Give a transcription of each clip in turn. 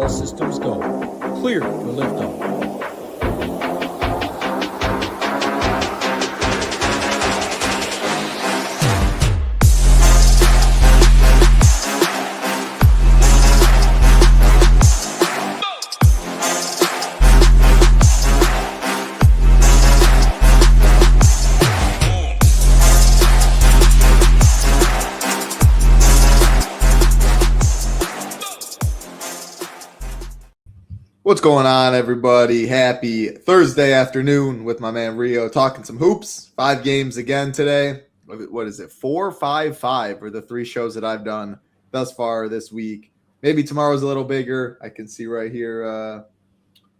All systems go. Clear for liftoff. What's going on, everybody? Happy Thursday afternoon with my man Rio talking some hoops. 5 games again today. What is it? 4, 5, 5 are the 3 shows that I've done thus far this week. Maybe tomorrow's a little bigger. I can see right here.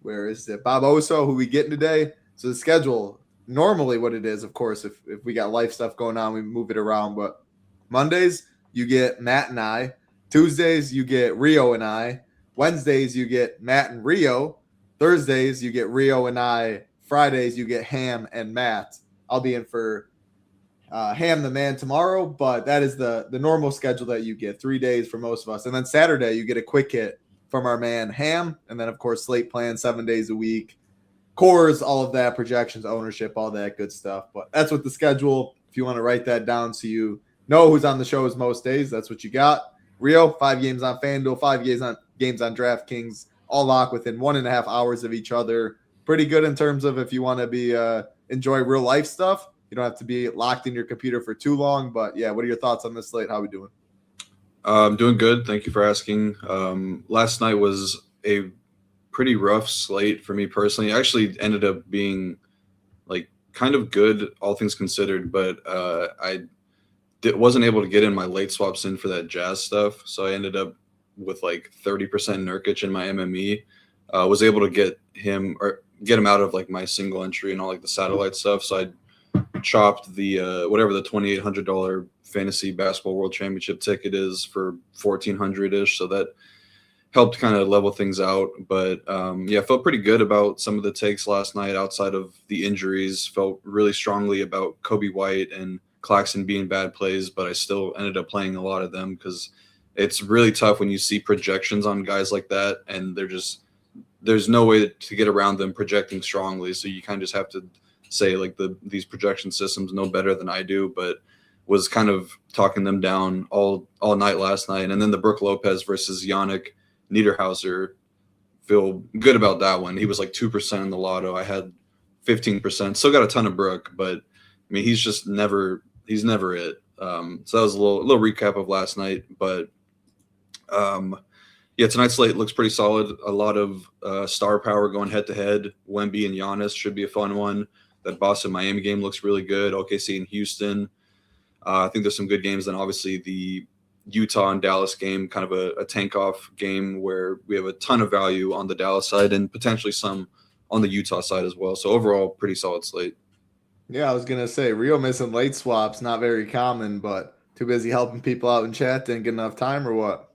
Where is it? Bob Oso, who we getting today? So the schedule, normally what it is, of course, if we got life stuff going on, we move it around. But Mondays, you get Matt and I. Tuesdays, you get Rio and I. Wednesdays, you get Matt and Rio. Thursdays, you get Rio and I. Fridays, you get Ham and Matt. I'll be in for Ham the man tomorrow, but that is the normal schedule that you get, 3 days for most of us. And then Saturday, you get a quick hit from our man Ham. And then, of course, Slate playing 7 days a week. Cores, all of that, projections, ownership, all that good stuff. But that's what the schedule, if you want to write that down so you know who's on the shows most days, that's what you got. Rio, 5 games on FanDuel, 5 games on DraftKings, all locked within 1.5 hours of each other. Pretty good in terms of if you want to be enjoy real life stuff. You don't have to be locked in your computer for too long. But yeah, what are your thoughts on this slate? How are we doing? I'm doing good. Thank you for asking. Last night was a pretty rough slate for me personally. It actually ended up being like kind of good, all things considered, but wasn't able to get in my late swaps in for that Jazz stuff. So I ended up with like 30% Nurkic in my MME. Was able to get him out of like my single entry and all like the satellite stuff. So I chopped the whatever the $2,800 fantasy basketball world championship ticket is for $1,400-ish. So that helped kind of level things out. But yeah, felt pretty good about some of the takes last night outside of the injuries. Felt really strongly about Kobe White and Claxton being bad plays, but I still ended up playing a lot of them because it's really tough when you see projections on guys like that and there's no way to get around them projecting strongly. So you kind of just have to say like these projection systems know better than I do, but was kind of talking them down all night last night. And then the Brook Lopez versus Yannick Niederhauser, feel good about that one. He was like 2% in the lotto. I had 15%. Still got a ton of Brook, but I mean, he's never it. So that was a little recap of last night, but yeah, tonight's slate looks pretty solid. A lot of star power going head to head. Wemby and Giannis should be a fun one. That Boston Miami game looks really good. OKC and Houston. I think there's some good games. Then obviously the Utah and Dallas game, kind of a tank off game where we have a ton of value on the Dallas side and potentially some on the Utah side as well. So overall, pretty solid slate. Yeah, I was going to say, Rio missing late swaps, not very common, but too busy helping people out in chat, didn't get enough time or what?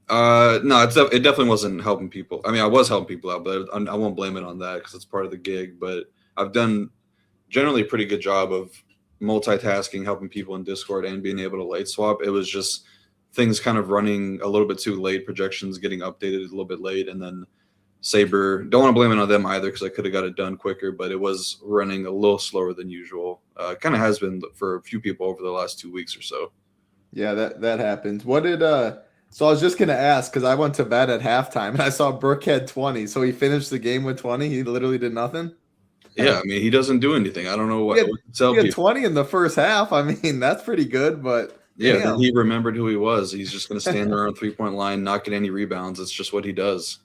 No, it definitely wasn't helping people. I mean, I was helping people out, but I won't blame it on that because it's part of the gig. But I've done generally a pretty good job of multitasking, helping people in Discord and being able to late swap. It was just things kind of running a little bit too late, projections getting updated a little bit late, and then Saber, don't want to blame it on them either because I could have got it done quicker, but it was running a little slower than usual. Kind of has been for a few people over the last 2 weeks or so. Yeah, that happens. What did so I was just gonna ask because I went to bed at halftime and I saw Brook had 20, so he finished the game with 20. He literally did nothing. Yeah, I mean he doesn't do anything. I don't know what to tell people. He people. had 20 in the first half. I mean that's pretty good, but yeah, then he remembered who he was. He's just gonna stand there on 3-point line, not get any rebounds. It's just what he does.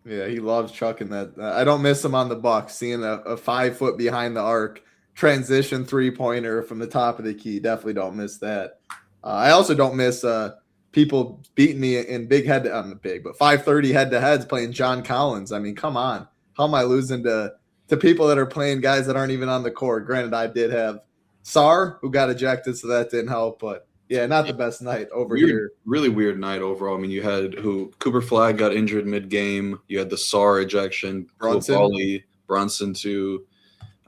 Yeah, he loves chucking that. I don't miss him on the Bucks. Seeing a 5 foot behind the arc transition 3-pointer from the top of the key. Definitely don't miss that. I also don't miss people beating me in big head. I'm big, but 530 head to heads playing John Collins. I mean, come on. How am I losing to people that are playing guys that aren't even on the court? Granted, I did have Sar who got ejected, so that didn't help. But yeah, not the best night over here. Really weird night overall. I mean, you had Cooper Flag got injured mid-game. You had the Sar ejection, Brunson too.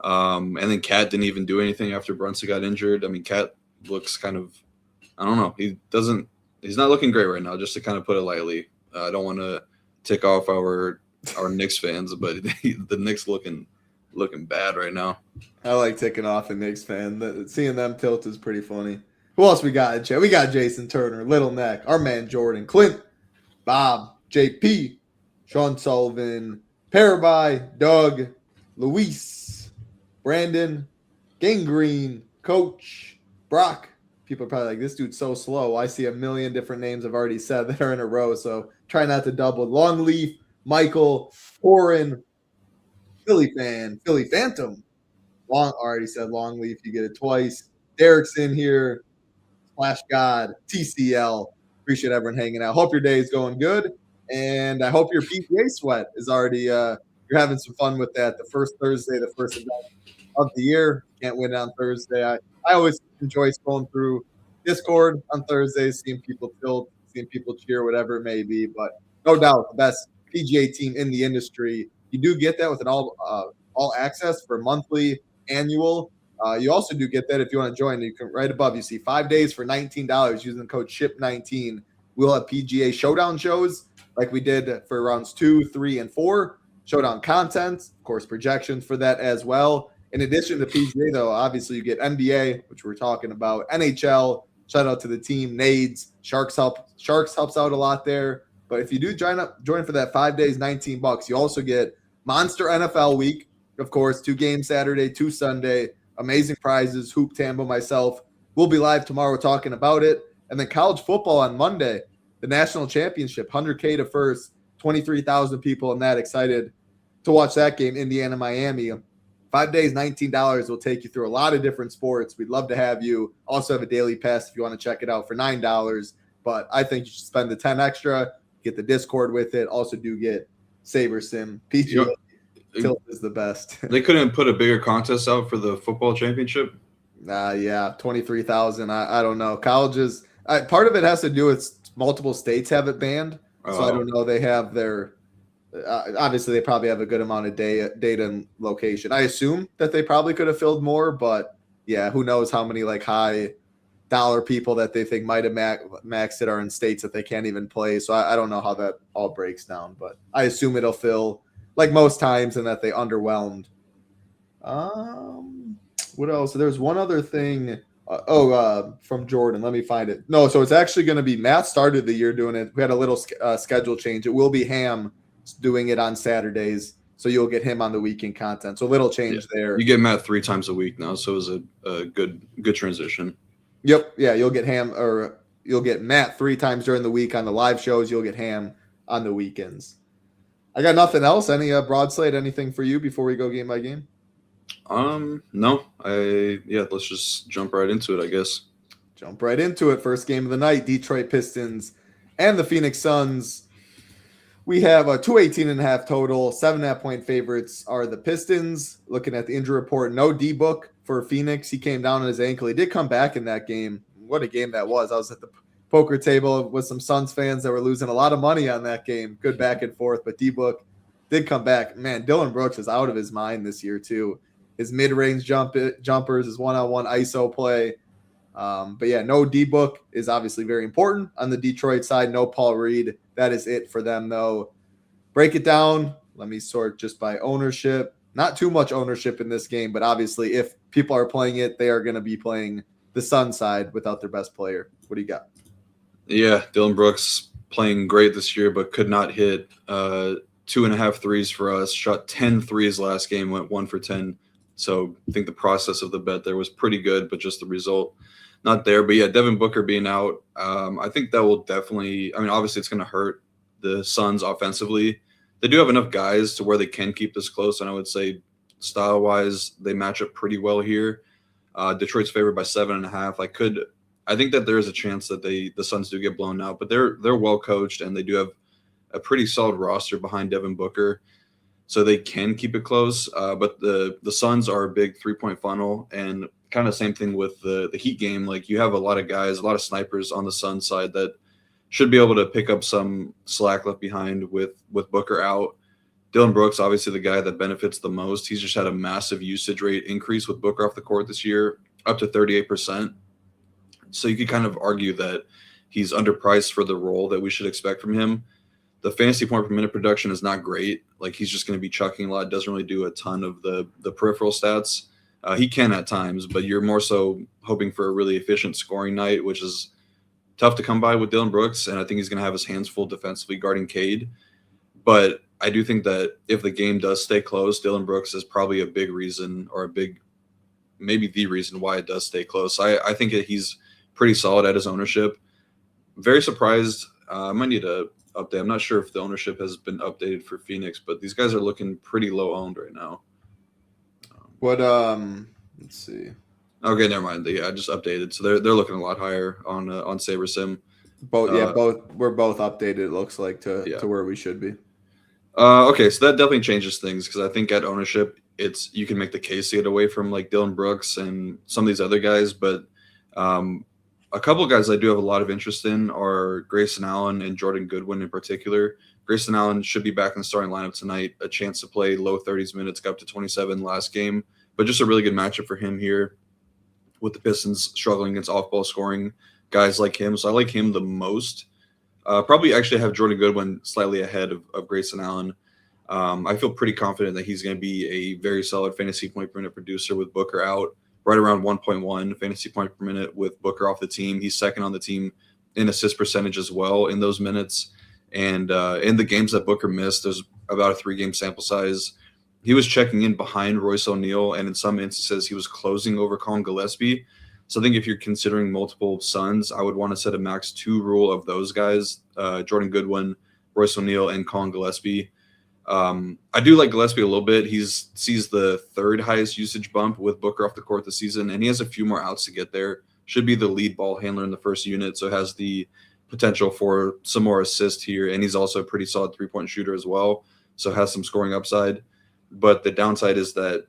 And then Cat didn't even do anything after Brunson got injured. I mean, Cat looks kind of, I don't know. He's not looking great right now, just to kind of put it lightly. I don't want to tick off our Knicks fans, but the Knicks looking bad right now. I like ticking off a Knicks fan. Seeing them tilt is pretty funny. Who else we got in chat? We got Jason Turner, Little Neck, our man Jordan, Clint, Bob, JP, Sean Sullivan, Paraby, Doug, Luis, Brandon, Gangrene, Coach, Brock. People are probably like, this dude's so slow. I see a million different names I've already said that are in a row, so try not to double. Longleaf, Michael, Oren, Philly fan, Philly Phantom. Already said Longleaf, you get it twice. Derek's in here. Splash God, TCL. Appreciate everyone hanging out. Hope your day is going good. And I hope your PGA sweat is already, you're having some fun with that. The first Thursday, the first event of the year. Can't win on Thursday. I always enjoy scrolling through Discord on Thursdays, seeing people tilt, seeing people cheer, whatever it may be. But no doubt, the best PGA team in the industry. You do get that with an all access for monthly, annual. You also do get that if you want to join. You can right above. You see 5 days for $19 using the code SHIP19. We'll have PGA Showdown shows like we did for rounds 2, 3, and 4. Showdown content, of course, projections for that as well. In addition to PGA, though, obviously you get NBA, which we're talking about, NHL. Shout out to the team, Nades. Sharks helps out a lot there. But if you do join for that 5 days, $19, you also get Monster NFL Week, of course, 2 games Saturday, 2 Sunday. Amazing prizes. Hoop Tambo, myself. We'll be live tomorrow talking about it. And then college football on Monday, the national championship, 100K to first, 23,000 people in that. Excited to watch that game, Indiana, Miami. 5 days, $19 will take you through a lot of different sports. We'd love to have you. Also have a daily pass if you want to check it out for $9. But I think you should spend the 10 extra, get the Discord with it. Also do get SaberSim. PGA Tilt is the best. They couldn't put a bigger contest out for the football championship? Yeah, 23,000. I don't know. Colleges, part of it has to do with multiple states have it banned. So I don't know. They have their obviously they probably have a good amount of data and location. I assume that they probably could have filled more, but yeah, who knows how many like high dollar people that they think might have maxed it are in states that they can't even play. So I don't know how that all breaks down, but I assume it'll fill like most times and that they underwhelmed. What else? There's one other thing. From Jordan. Let me find it. No, so it's actually going to be Matt started the year doing it. We had a little schedule change. It will be Ham doing it on Saturdays, so you'll get him on the weekend content. So a little change there. You get Matt 3 times a week now, so it was a good transition. Yep. Yeah, you'll get Ham or you'll get Matt 3 times during the week on the live shows. You'll get Ham on the weekends. I got nothing else. Any broad slate, anything for you before we go game by game? No. Let's just jump right into it, I guess. Jump right into it. First game of the night, Detroit Pistons and the Phoenix Suns. We have a 218.5 total. 7.5 point favorites are the Pistons. Looking at the injury report, no D-Book for Phoenix. He came down on his ankle. He did come back in that game. What a game that was. I was at the poker table with some Suns fans that were losing a lot of money on that game. Good back and forth, but D-Book did come back. Man, Dylan Brooks is out of his mind this year too. His mid-range jumpers, his one-on-one ISO play. But yeah, no D-Book is obviously very important on the Detroit side. No Paul Reed. That is it for them, though. Break it down. Let me sort just by ownership. Not too much ownership in this game, but obviously if people are playing it, they are going to be playing the Sun side without their best player. What do you got? Yeah, Dylan Brooks playing great this year, but could not hit 2.5 threes for us. Shot 10 threes last game, went 1 for 10. So I think the process of the bet there was pretty good, but just the result not there. But yeah, Devin Booker being out, I think that will definitely – I mean, obviously it's going to hurt the Suns offensively. They do have enough guys to where they can keep this close, and I would say style-wise they match up pretty well here. Detroit's favored by 7.5. I think that there is a chance that the Suns do get blown out, but they're well coached and they do have a pretty solid roster behind Devin Booker. So they can keep it close, but the Suns are a big 3-point funnel, and kind of same thing with the Heat game. Like you have a lot of guys, a lot of snipers on the Suns side that should be able to pick up some slack left behind with Booker out. Dylan Brooks, obviously the guy that benefits the most. He's just had a massive usage rate increase with Booker off the court this year, up to 38%. So you could kind of argue that he's underpriced for the role that we should expect from him. The fantasy point per minute production is not great. Like he's just going to be chucking a lot. Doesn't really do a ton of the peripheral stats. He can at times, but you're more so hoping for a really efficient scoring night, which is tough to come by with Dillon Brooks. And I think he's going to have his hands full defensively guarding Cade. But I do think that if the game does stay close, Dillon Brooks is probably a big reason, or maybe the reason why it does stay close. I think that he's pretty solid at his ownership. Very surprised. I might need to update. I'm not sure if the ownership has been updated for Phoenix, but these guys are looking pretty low owned right now. Let's see. Okay, never mind. Yeah, I just updated, so they're looking a lot higher on SaberSim. We're both updated. It looks like to where we should be. Okay, so that definitely changes things because I think at ownership, you can make the case to get away from like Dillon Brooks and some of these other guys, but a couple of guys I do have a lot of interest in are Grayson Allen and Jordan Goodwin in particular. Grayson Allen should be back in the starting lineup tonight, a chance to play low 30s minutes, got up to 27 last game, but just a really good matchup for him here with the Pistons struggling against off-ball scoring guys like him. So I like him the most. Probably actually have Jordan Goodwin slightly ahead of Grayson Allen. I feel pretty confident that he's going to be a very solid fantasy point per minute producer with Booker out, right around 1.1 fantasy point per minute with Booker off the team. He's second on the team in assist percentage as well in those minutes. And in the games that Booker missed, there's about a 3-game sample size. He was checking in behind Royce O'Neal, and in some instances, he was closing over Colin Gillespie. So I think if you're considering multiple Suns, I would want to set a max 2 rule of those guys, Jordan Goodwin, Royce O'Neal, and Colin Gillespie. I do like Gillespie a little bit. He sees the 3rd highest usage bump with Booker off the court this season, and he has a few more outs to get there. Should be the lead ball handler in the first unit, so has the potential for some more assist here, and he's also a pretty solid 3-point shooter as well, so has some scoring upside. But the downside is that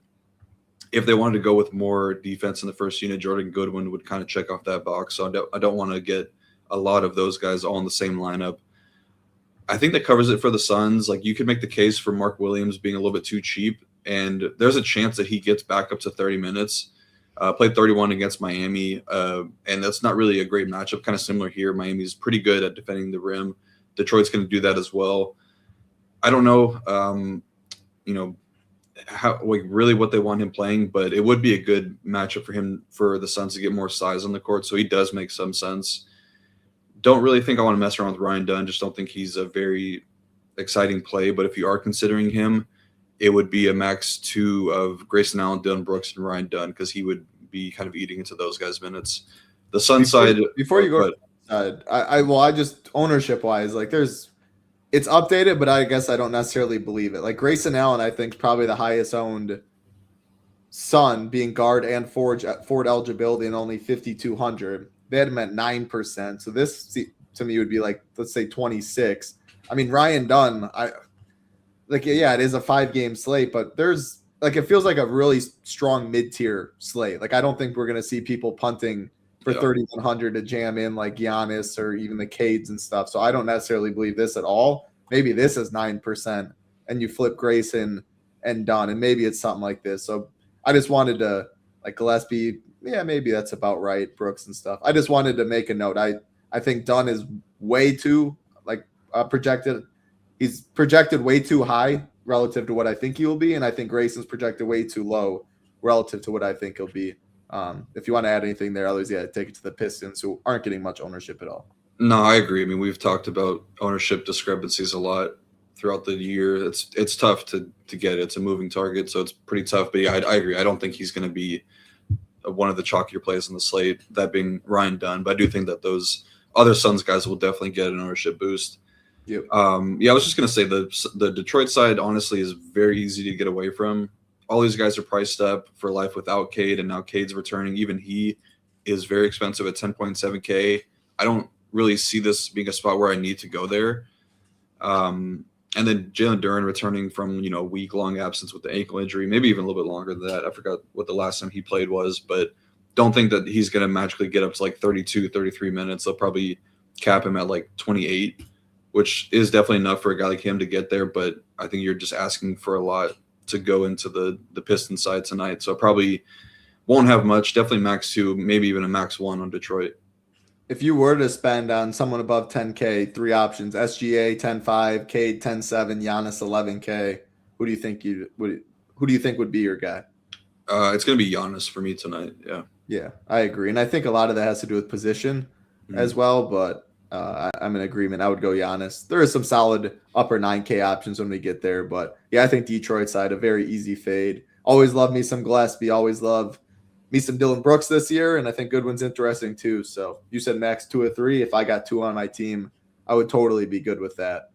if they wanted to go with more defense in the first unit, Jordan Goodwin would kind of check off that box. So I don't want to get a lot of those guys all in the same lineup. I think that covers it for the Suns. Like you could make the case for Mark Williams being a little bit too cheap, and there's a chance that he gets back up to 30 minutes. Played 31 against Miami, and that's not really a great matchup. Kind of similar here. Miami's pretty good at defending the rim. Detroit's going to do that as well. I don't know, how really what they want him playing, but it would be a good matchup for the Suns to get more size on the court. So he does make some sense. Don't really think I want to mess around with Ryan Dunn. Just don't think he's a very exciting play. But if you are considering him, it would be a max 2 of Grayson Allen, Dillon Brooks, and Ryan Dunn because he would be kind of eating into those guys' minutes. The Sun side. Before you go to the side, I just ownership wise, like it's updated, but I guess I don't necessarily believe it. Like Grayson Allen, I think is probably the highest owned Sun, being guard and forward eligibility, and only 5,200. They had him at 9%. So this to me would be like, let's say 26. I mean, Ryan Dunn, it is a 5-game slate, but there's like, it feels like a really strong mid-tier slate. Like, I don't think we're going to see people punting for 3,100 to jam in like Giannis or even the Cades and stuff. So I don't necessarily believe this at all. Maybe this is 9% and you flip Grayson and Dunn, and maybe it's something like this. So I just wanted to, like Gillespie, maybe that's about right, Brooks and stuff. I just wanted to make a note. I think Dunn is way too projected. He's projected way too high relative to what I think he will be, and I think Grayson's projected way too low relative to what I think he'll be. If you want to add anything there, otherwise, take it to the Pistons, who aren't getting much ownership at all. No, I agree. I mean, we've talked about ownership discrepancies a lot throughout the year. It's tough to get it. It's a moving target, so it's pretty tough. But yeah, I agree. I don't think he's going to be one of the chalkier plays on the slate, that being Ryan Dunn. But I do think that those other Suns guys will definitely get an ownership boost. Yep. I was just going to say the Detroit side, honestly, is very easy to get away from. All these guys are priced up for life without Cade, and now Cade's returning. Even he is very expensive at 10.7K. I don't really see this being a spot where I need to go there. And then Jalen Duren returning from, week-long absence with the ankle injury, maybe even a little bit longer than that. I forgot what the last time he played was, but don't think that he's going to magically get up to like 32, 33 minutes. They'll probably cap him at like 28, which is definitely enough for a guy like him to get there. But I think you're just asking for a lot to go into the Pistons side tonight. So probably won't have much, definitely max 2, maybe even a max 1 on Detroit. if you were to spend on someone above 10K, three options: SGA 10.5, Cade 10.7, Giannis 11K. Who do you think would be your guy? It's gonna be Giannis for me tonight. Yeah. Yeah, I agree, and I think a lot of that has to do with position as well. But I'm in agreement. I would go Giannis. There is some solid upper 9K options when we get there, but yeah, I think Detroit side a very easy fade. Always love me some Gillespie. Always love me some Dylan Brooks this year, and I think Goodwin's interesting too. So you said max 2 or 3. If I got 2 on my team, I would totally be good with that.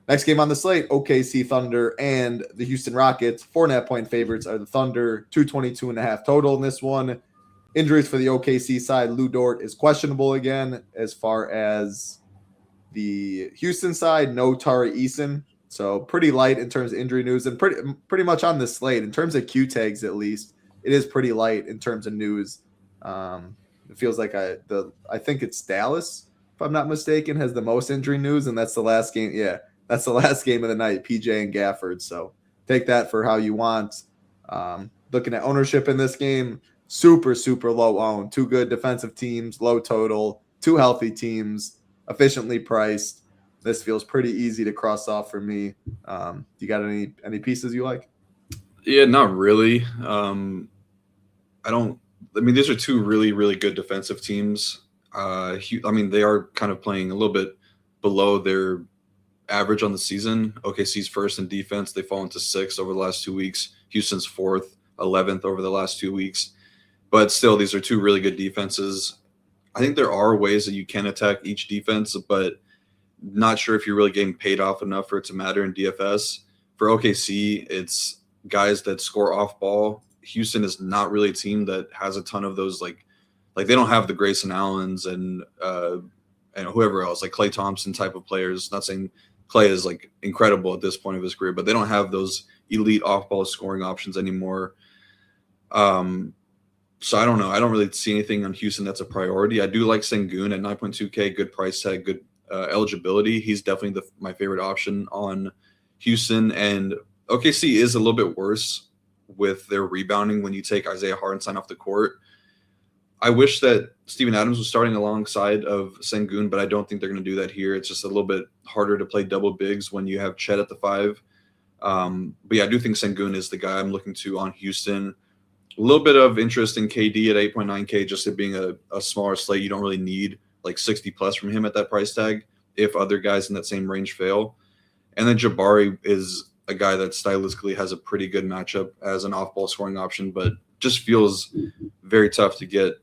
Next game on the slate, OKC Thunder and the Houston Rockets. 4.5-point favorites are the Thunder, 222.5 total in this one. Injuries for the OKC side, Lou Dort is questionable again. As far as the Houston side, no Tari Eason. So pretty light in terms of injury news, and pretty much on the slate. In terms of Q tags, at least, it is pretty light in terms of news. It feels like I think it's Dallas, if I'm not mistaken, has the most injury news, and that's the last game. Yeah, that's the last game of the night, PJ and Gafford. So take that for how you want. Looking at ownership in this game, super, super low owned. 2 good defensive teams, low total, 2 healthy teams, efficiently priced. This feels pretty easy to cross off for me. You got any pieces you like? Yeah, not really. These are 2 really, really good defensive teams. They are kind of playing a little bit below their average on the season. OKC's first in defense. They fall into 6th over the last 2 weeks. Houston's 4th, 11th over the last 2 weeks. But still, these are 2 really good defenses. I think there are ways that you can attack each defense, but not sure if you're really getting paid off enough for it to matter in DFS. For OKC, it's guys that score off ball. Houston is not really a team that has a ton of those, like they don't have the Grayson Allens and whoever else, like Klay Thompson type of players. Not saying Klay is like incredible at this point of his career, but they don't have those elite off ball scoring options anymore. So I don't know. I don't really see anything on Houston that's a priority. I do like Sengun at 9.2K, good price tag, good eligibility. He's definitely my favorite option on Houston. And OKC is a little bit worse with their rebounding when you take Isaiah Hartenstein off the court. I wish that Steven Adams was starting alongside of Sengun, but I don't think they're going to do that here. It's just a little bit harder to play double bigs when you have Chet at the 5. But yeah, I do think Sengun is the guy I'm looking to on Houston. A little bit of interest in KD at 8.9K, just it being a smaller slate. You don't really need like 60 plus from him at that price tag if other guys in that same range fail. And then Jabari is a guy that stylistically has a pretty good matchup as an off-ball scoring option, but just feels very tough to get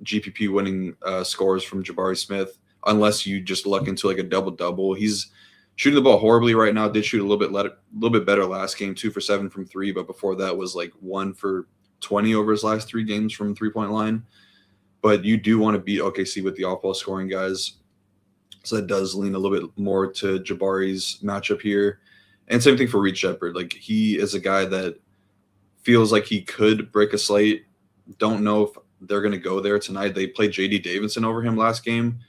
GPP winning scores from Jabari Smith unless you just luck into like a double-double. He's shooting the ball horribly right now. Did shoot a little bit better last game, 2 for 7 from 3, but before that was like 1 for 20 over his last 3 games from 3-point line. But you do want to beat OKC with the off-ball scoring guys. So that does lean a little bit more to Jabari's matchup here. And same thing for Reed Shepherd. Like, he is a guy that feels like he could break a slate. Don't know if they're going to go there tonight. They played J.D. Davidson over him last game.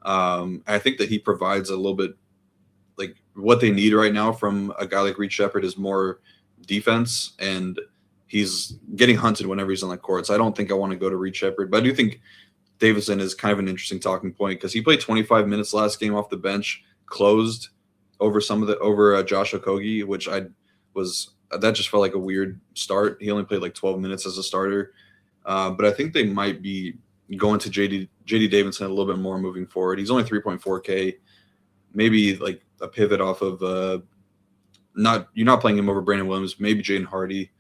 I think that he provides a little bit, like, what they need right now from a guy like Reed Shepherd is more defense, and he's getting hunted whenever he's on the court. So I don't think I want to go to Reed Shepherd, but I do think Davidson is kind of an interesting talking point because he played 25 minutes last game off the bench, closed over Josh Okogie, which that just felt like a weird start. He only played like 12 minutes as a starter. But I think they might be going to JD Davidson a little bit more moving forward. He's only 3.4K, maybe like a pivot off of you're not playing him over Brandon Williams, maybe Jaden Hardy.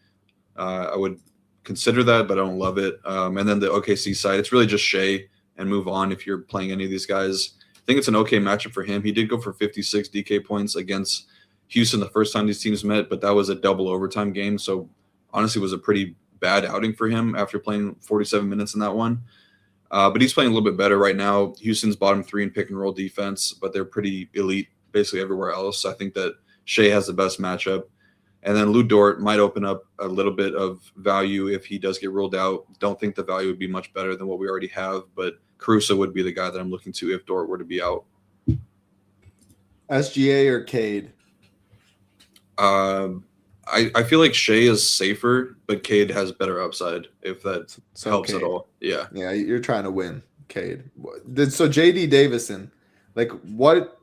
I would consider that, but I don't love it. And then the OKC side, it's really just Shea and move on if you're playing any of these guys. I think it's an okay matchup for him. He did go for 56 DK points against Houston the first time these teams met, but that was a double overtime game. So honestly, it was a pretty bad outing for him after playing 47 minutes in that one. But he's playing a little bit better right now. Houston's bottom 3 in pick and roll defense, but they're pretty elite basically everywhere else. So I think that Shea has the best matchup. And then Lou Dort might open up a little bit of value if he does get ruled out. Don't think the value would be much better than what we already have, but Caruso would be the guy that I'm looking to if Dort were to be out. SGA or Cade? I feel like Shea is safer, but Cade has better upside if that helps at all. Yeah. Yeah, you're trying to win. Cade. So JD Davison, like what?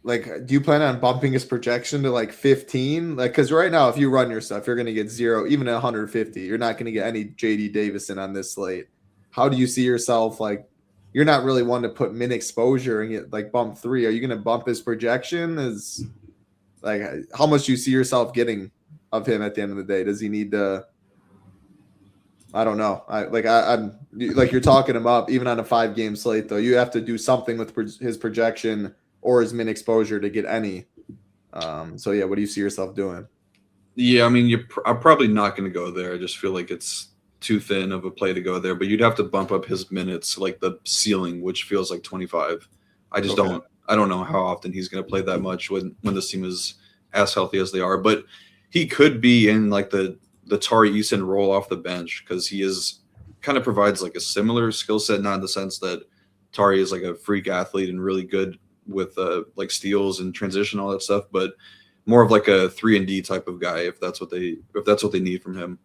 Like, do you plan on bumping his projection to like 15? Like, because right now, if you run your stuff, you're going to get 0, even at 150. You're not going to get any JD Davison on this slate. How do you see yourself? Like, you're not really one to put min exposure and get like bump 3. Are you going to bump his projection? Is like how much do you see yourself getting of him at the end of the day? Does he need to? I don't know. I'm like you're talking him up even on a 5-game slate though. You have to do something with his projection or his min exposure to get any. So yeah, what do you see yourself doing? Yeah, I mean, I'm probably not going to go there. I just feel like it's too thin of a play to go there. But you'd have to bump up his minutes, like the ceiling, which feels like 25. I just don't. I don't know how often he's going to play that much when this team is as healthy as they are. But he could be in like the Tari Eason role off the bench because he is kind of provides like a similar skill set, not in the sense that Tari is like a freak athlete and really good with like steals and transition, all that stuff, but more of like a 3-and-D type of guy if that's what they need from him.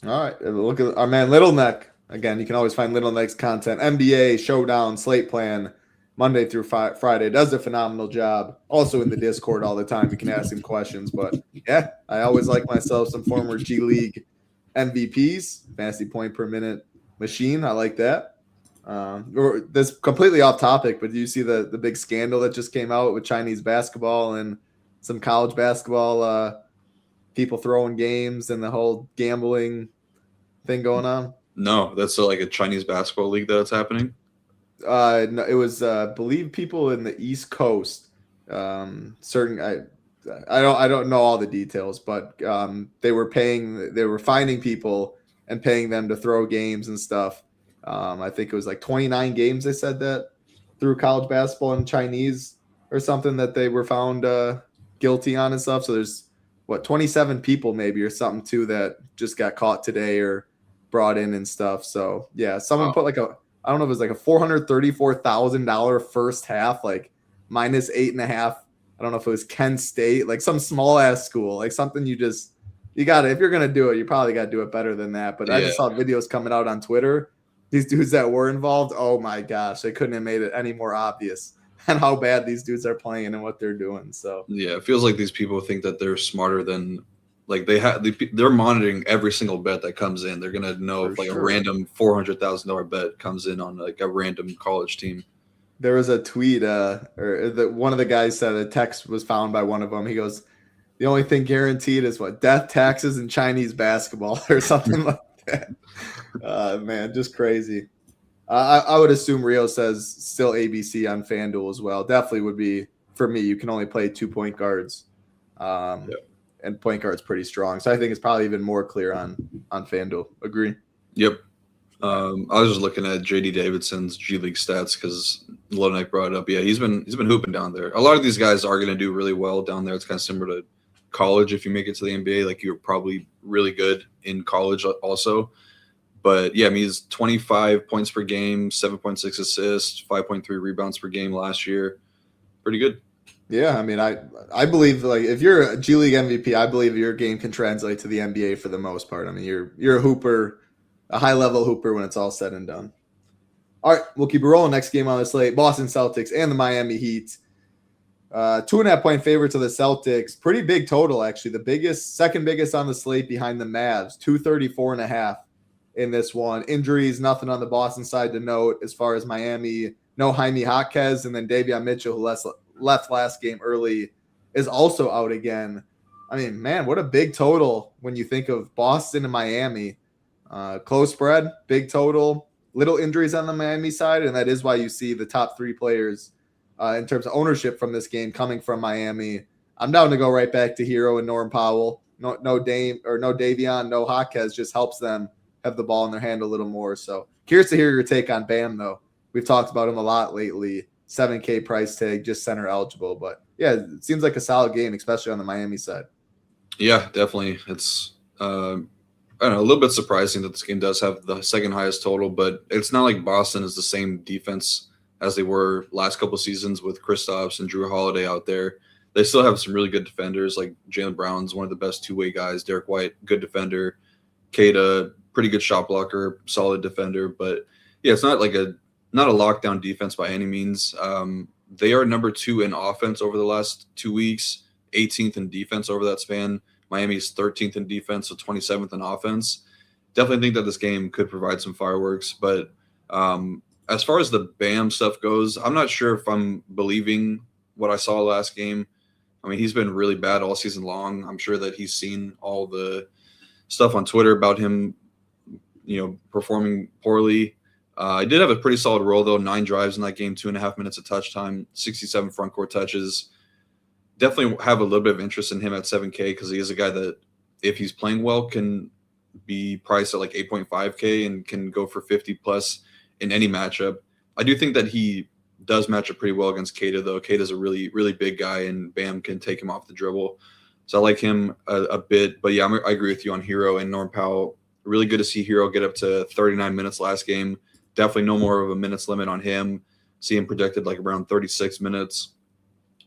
All right, look at our man Little Neck. Again, you can always find Little Neck's content. NBA Showdown Slate Plan Monday through Friday. Does a phenomenal job. Also in the Discord all the time. You can ask him questions. But yeah, I always like myself some former G League MVPs, fantasy point per minute machine. I like that. That's completely off topic, but do you see the big scandal that just came out with Chinese basketball and some college basketball people throwing games and the whole gambling thing going on? No, that's like a Chinese basketball league that's happening. No, it was I believe people in the East Coast. Certain I don't know all the details, but they were finding people and paying them to throw games and stuff. I think it was like 29 games they said that through college basketball and Chinese or something that they were found guilty on and stuff. So there's 27 people maybe or something too that just got caught today or brought in and stuff. So yeah, someone put like I don't know if it was like a $434,000 first half, like minus 8.5. I don't know if it was Kent State, like some small ass school, like something you got to, if you're going to do it, you probably got to do it better than that. But yeah. I just saw videos coming out on Twitter. These dudes that were involved, oh my gosh, they couldn't have made it any more obvious and how bad these dudes are playing and what they're doing. So yeah, it feels like these people think that they're smarter than like they're monitoring every single bet that comes in. They're gonna know if like a random $400,000 bet comes in on like a random college team. There was a tweet, one of the guys said a text was found by one of them. He goes, "The only thing guaranteed is death, taxes, and Chinese basketball," or something like that. Man, just crazy. I would assume Rio says still ABC on FanDuel as well. Definitely would be for me. You can only play 2 point guards, and point guard's pretty strong. So I think it's probably even more clear on FanDuel. Agree? Yep. I was just looking at JD Davidson's G League stats because Lonek brought it up. Yeah, he's been hooping down there. A lot of these guys are going to do really well down there. It's kind of similar to college. If you make it to the NBA, like you're probably really good in college also. But yeah, I mean, he's 25 points per game, 7.6 assists, 5.3 rebounds per game last year. Pretty good. Yeah, I mean, I believe like if you're a G League MVP, I believe your game can translate to the NBA for the most part. I mean, you're a hooper, a high level hooper when it's all said and done. All right, we'll keep it rolling. Next game on the slate: Boston Celtics and the Miami Heat. 2.5 point favorite to the Celtics. Pretty big total actually. The second biggest on the slate behind the Mavs. 234.5 in this one. Injuries, nothing on the Boston side to note as far as Miami. No Jaime Jaquez, and then Davion Mitchell, who left last game early, is also out again. I mean, man, what a big total when you think of Boston and Miami. Close spread, big total, little injuries on the Miami side, and that is why you see the top 3 players in terms of ownership from this game coming from Miami. I'm down to go right back to Hero and Norm Powell. No Davion, no Jaquez, just helps them have the ball in their hand a little more. So curious to hear your take on Bam, though. We've talked about him a lot lately. 7K price tag, just center eligible. But yeah, it seems like a solid game, especially on the Miami side. Yeah, definitely. It's I don't know, a little bit surprising that this game does have the second highest total, but it's not like Boston is the same defense as they were last couple seasons with Kristaps and Drew Holiday out there. They still have some really good defenders, like Jaylen Brown's one of the best two-way guys. Derek White, good defender. Keita, pretty good shot blocker, solid defender. But yeah, it's not like a not a lockdown defense by any means. They are number 2 in offense over the last 2 weeks, 18th in defense over that span. Miami's 13th in defense, so 27th in offense. Definitely think that this game could provide some fireworks. But as far as the Bam stuff goes, I'm not sure if I'm believing what I saw last game. I mean, he's been really bad all season long. I'm sure that he's seen all the stuff on Twitter about him, performing poorly. I did have a pretty solid role, though. 9 drives in that game, 2.5 minutes of touch time, 67 front court touches. Definitely have a little bit of interest in him at 7K because he is a guy that, if he's playing well, can be priced at like 8.5K and can go for 50 plus in any matchup. I do think that he does match up pretty well against Keita, though. Keita's a really, really big guy, and Bam can take him off the dribble. So I like him a bit. But yeah, I agree with you on Hero and Norm Powell. Really good to see Hero get up to 39 minutes last game. Definitely no more of a minutes limit on him. See him projected like around 36 minutes.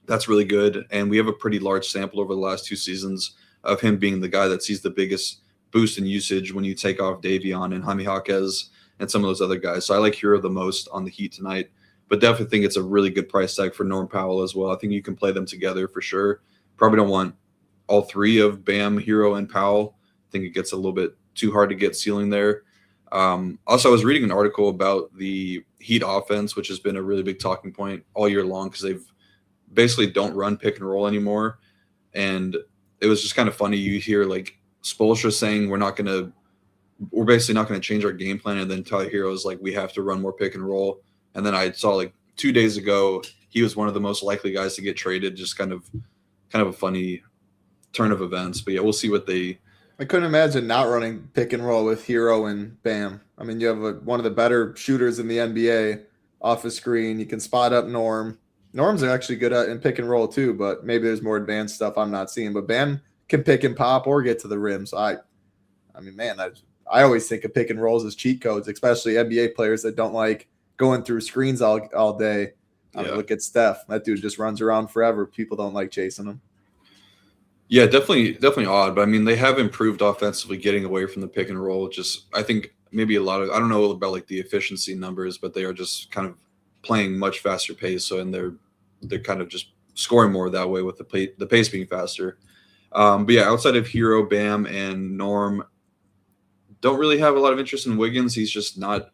That's really good. And we have a pretty large sample over the last 2 seasons of him being the guy that sees the biggest boost in usage when you take off Davion and Jaime Jaquez and some of those other guys. So I like Hero the most on the Heat tonight, but definitely think it's a really good price tag for Norm Powell as well. I think you can play them together for sure. Probably don't want all 3 of Bam, Hero, and Powell. I think it gets a little bit too hard to get ceiling there. Also, I was reading an article about the Heat offense, which has been a really big talking point all year long because they've basically don't run pick and roll anymore. And it was just kind of funny. You hear like Spoelstra saying we're basically not going to change our game plan. And then Tyler Hero's like, we have to run more pick and roll. And then I saw like 2 days ago, he was one of the most likely guys to get traded. Just kind of a funny turn of events. But yeah, we'll see what I couldn't imagine not running pick and roll with Hero and Bam. I mean, you have one of the better shooters in the NBA off a screen. You can spot up Norm. Norm's actually good in pick and roll too, but maybe there's more advanced stuff I'm not seeing. But Bam can pick and pop or get to the rim. So I always think of pick and rolls as cheat codes, especially NBA players that don't like going through screens all day. I mean, look at Steph. That dude just runs around forever. People don't like chasing him. Yeah, definitely odd. But I mean, they have improved offensively, getting away from the pick and roll. Just I think maybe I don't know about like the efficiency numbers, but they are just kind of playing much faster pace. So and they're kind of just scoring more that way with the pace being faster. But yeah, outside of Hero, Bam, and Norm, don't really have a lot of interest in Wiggins. He's just not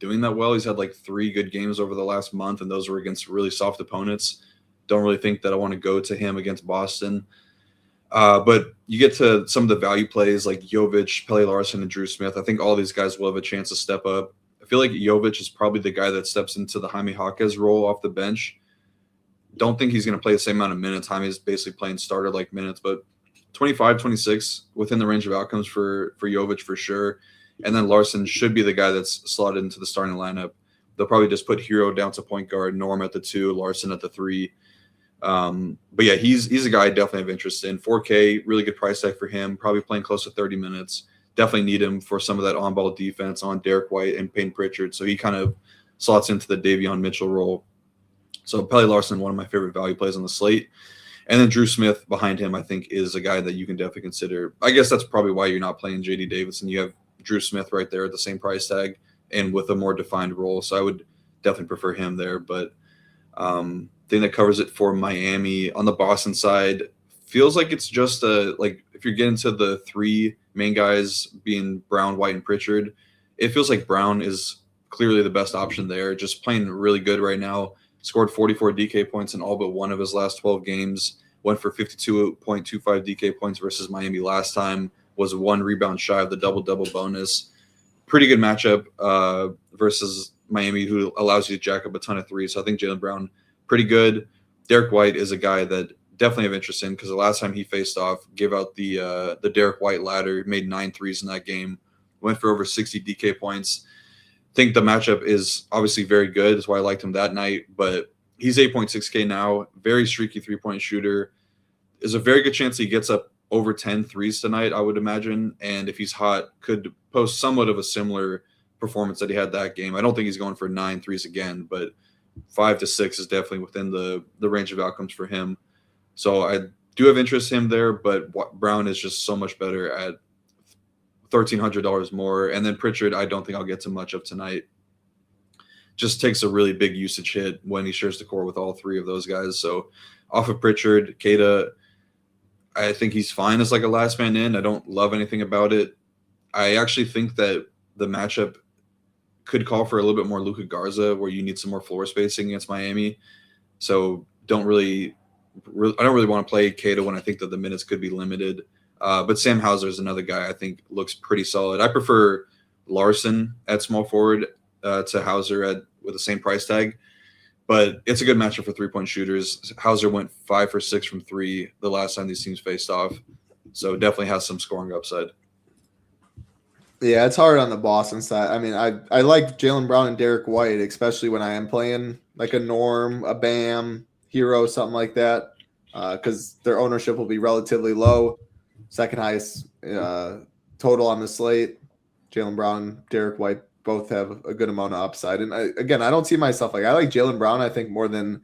doing that well. He's had like 3 good games over the last month, and those were against really soft opponents. Don't really think that I want to go to him against Boston. But you get to some of the value plays like Jovic, Pele Larson, and Drew Smith. I think all these guys will have a chance to step up. I feel like Jovic is probably the guy that steps into the Jaime Jaquez role off the bench. Don't think he's going to play the same amount of minutes. Jaime is basically playing starter-like minutes, but 25, 26 within the range of outcomes for Jovic for sure. And then Larson should be the guy that's slotted into the starting lineup. They'll probably just put Hero down to point guard, Norm at the 2, Larson at the 3. But yeah, he's a guy I definitely have interest in. 4K, really good price tag for him. Probably playing close to 30 minutes. Definitely need him for some of that on-ball defense on Derek White and Payne Pritchard. So he kind of slots into the Davion Mitchell role. So Pele Larson, one of my favorite value plays on the slate. And then Drew Smith behind him, I think, is a guy that you can definitely consider. I guess that's probably why you're not playing J.D. Davidson. You have Drew Smith right there at the same price tag and with a more defined role. So I would definitely prefer him there. But thing that covers it for Miami. On the Boston side, feels like it's just like if you're getting to the 3 main guys being Brown, White, and Pritchard, it feels like Brown is clearly the best option there. Just playing really good right now. Scored 44 DK points in all but one of his last 12 games. Went for 52.25 DK points versus Miami last time. Was 1 rebound shy of the double-double bonus. Pretty good matchup versus Miami, who allows you to jack up a ton of threes. So I think Jaylen Brown, pretty good. Derek White is a guy that definitely have interest in because the last time he faced off, gave out the Derek White ladder, made 9 threes in that game. Went for over 60 DK points. Think the matchup is obviously very good. That's why I liked him that night. But he's 8.6K now. Very streaky 3-point shooter. There's a very good chance he gets up over 10 threes tonight, I would imagine. And if he's hot, could post somewhat of a similar performance that he had that game. I don't think he's going for 9 threes again, but 5 to 6 is definitely within the range of outcomes for him. So I do have interest in him there, but Brown is just so much better at $1,300 more. And then Pritchard, I don't think I'll get to much of tonight. just takes a really big usage hit when he shares the core with all three of those guys. So off of Pritchard, Keita, I think he's fine as like a last man in. I don't love anything about it. I actually think that the matchup could call for a little bit more Luka Garza, where you need some more floor spacing against Miami. So I don't really want to play Keita when I think that the minutes could be limited. But Sam Hauser is another guy I think looks pretty solid. I prefer Larson at small forward to Hauser with the same price tag. But it's a good matchup for three-point shooters. Hauser went 5 for 6 from 3 the last time these teams faced off. So definitely has some scoring upside. Yeah, it's hard on the Boston side. I mean, I like Jaylen Brown and Derek White, especially when I am playing like a Norm, a Bam, Hero, something like that, because their ownership will be relatively low. Second highest total on the slate. Jaylen Brown, Derek White both have a good amount of upside. And I don't see myself I like Jaylen Brown, I think, more than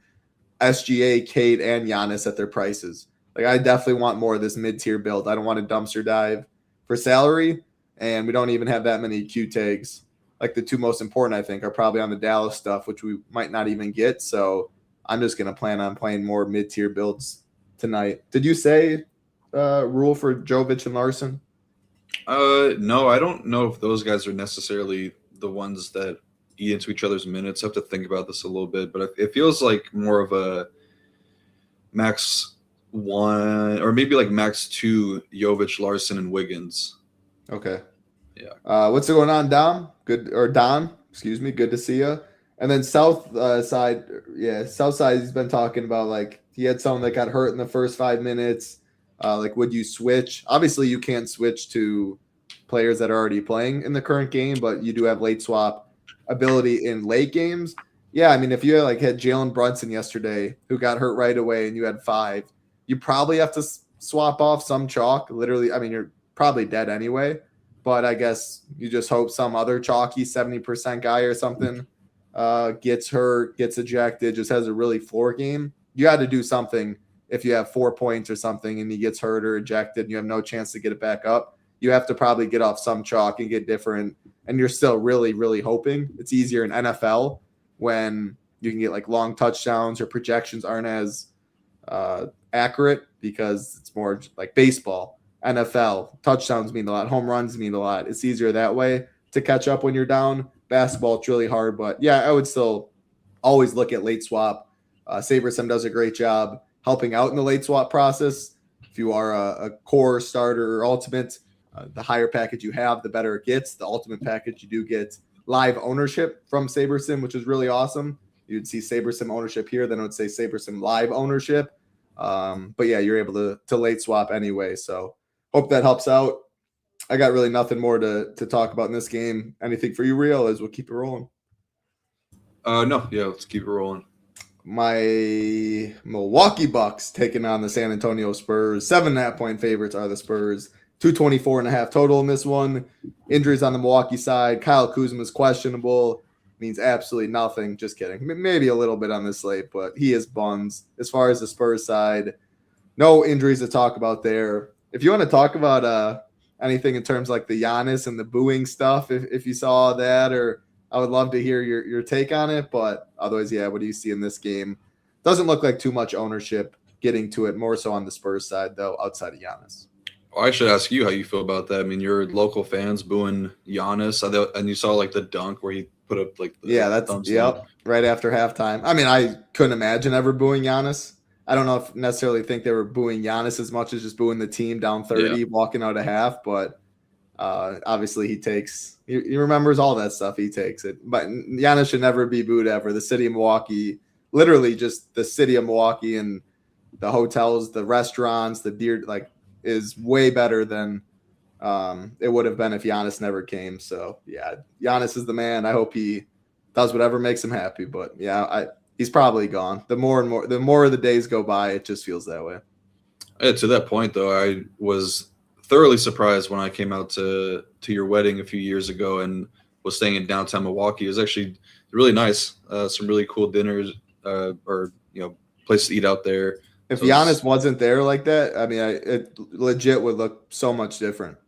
SGA, Cade, and Giannis at their prices. Like, I definitely want more of this mid-tier build. I don't want a dumpster dive for salary, and we don't even have that many Q tags. Like, the two most important, I think, are probably on the Dallas stuff, which we might not even get. So I'm just going to plan on playing more mid-tier builds tonight. Did you say rule for Jovic and Larson? No, I don't know if those guys are necessarily the ones that eat into each other's minutes. I have to think about this a little bit, but it feels like more of a max 1 or maybe like max 2 Jovic, Larson, and Wiggins. Okay. Yeah. What's going on, Dom? Don, excuse me. Good to see you. And then South side, he's been talking about, like, he had someone that got hurt in the first 5 minutes. Like, would you switch? Obviously, you can't switch to players that are already playing in the current game, but you do have late swap ability in late games. Yeah, I mean, if you had Jalen Brunson yesterday who got hurt right away and you had 5, you probably have to swap off some chalk. Literally, I mean, you're probably dead anyway, but I guess you just hope some other chalky 70% guy or something gets hurt, gets ejected, just has a really floor game. You had to do something if you have 4 points or something and he gets hurt or ejected and you have no chance to get it back up. You have to probably get off some chalk and get different. And you're still really, really hoping. It's easier in NFL when you can get like long touchdowns or projections aren't as accurate because it's more like baseball. NFL, touchdowns mean a lot. Home runs mean a lot. It's easier that way to catch up when you're down. Basketball, it's really hard. But yeah, I would still always look at late swap. SaberSim does a great job helping out in the late swap process. If you are a core starter or ultimate, the higher package you have, the better it gets. The ultimate package, you do get live ownership from SaberSim, which is really awesome. You'd see SaberSim ownership here, then it would say SaberSim live ownership. But yeah, you're able to late swap anyway. So hope that helps out. I got really nothing more to talk about in this game. Anything for you, Rio, as we'll keep it rolling? No, yeah, let's keep it rolling. My Milwaukee Bucks taking on the San Antonio Spurs. 7.5 point favorites are the Spurs. 224.5 total in this one. Injuries on the Milwaukee side. Kyle Kuzma is questionable. Means absolutely nothing. Just kidding. Maybe a little bit on this slate, but he is buns. As far as the Spurs side, no injuries to talk about there. If you want to talk about anything in terms like the Giannis and the booing stuff, if you saw that, or I would love to hear your take on it. But otherwise, yeah, what do you see in this game? Doesn't look like too much ownership getting to it, more so on the Spurs side, though, outside of Giannis. Well, I should ask you how you feel about that. I mean, your local fans booing Giannis, and you saw like the dunk where he put up like the thumbs up right after halftime. I mean, I couldn't imagine ever booing Giannis. I don't know if necessarily think they were booing Giannis as much as just booing the team down 30, walking out of half. But obviously he remembers all that stuff. He takes it. But Giannis should never be booed ever. The city of Milwaukee, literally just the city of Milwaukee and the hotels, the restaurants, the beer, like, is way better than it would have been if Giannis never came. So yeah, Giannis is the man. I hope he does whatever makes him happy. But yeah, he's probably gone. The more the days go by, it just feels that way. Yeah, to that point, though, I was thoroughly surprised when I came out to your wedding a few years ago and was staying in downtown Milwaukee. It was actually really nice. Some really cool dinners or place to eat out there. If Giannis wasn't there like that, I mean, it legit would look so much different.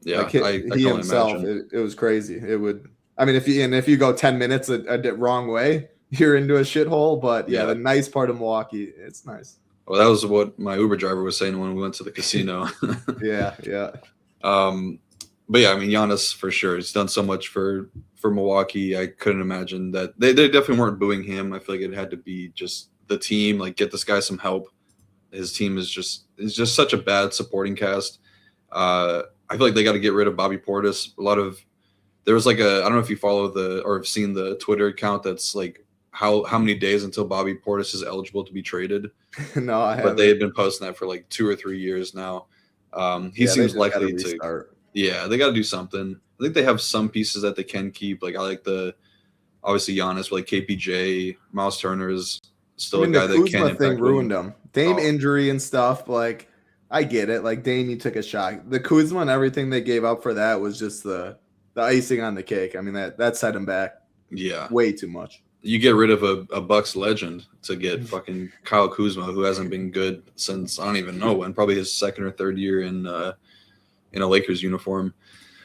Yeah, like he himself, it was crazy. I mean, if you go 10 minutes a wrong way, you're into a shithole. But yeah, the nice part of Milwaukee, it's nice. Well, that was what my Uber driver was saying when we went to the casino. Yeah. But yeah, I mean, Giannis for sure. He's done so much for Milwaukee. I couldn't imagine that they definitely weren't booing him. I feel like it had to be just the team, like get this guy some help. His team is just such a bad supporting cast. I feel like they got to get rid of Bobby Portis. There was like I don't know if you follow or have seen the Twitter account that's like how many days until Bobby Portis is eligible to be traded. No, I haven't. But they had been posting that for like 2 or 3 years now. He seems likely to restart. Yeah, they got to do something. I think they have some pieces that they can keep. Like I like obviously Giannis, but like KPJ, Miles Turner is still a guy that can impact. The Kuzma thing ruined him. Dame injury and stuff. Like I get it. Like Dame, you took a shot. The Kuzma and everything they gave up for that was just the icing on the cake. I mean that set him back. Yeah, way too much. You get rid of a Bucks legend to get fucking Kyle Kuzma, who hasn't been good since I don't even know when, probably his second or third year in a Lakers uniform.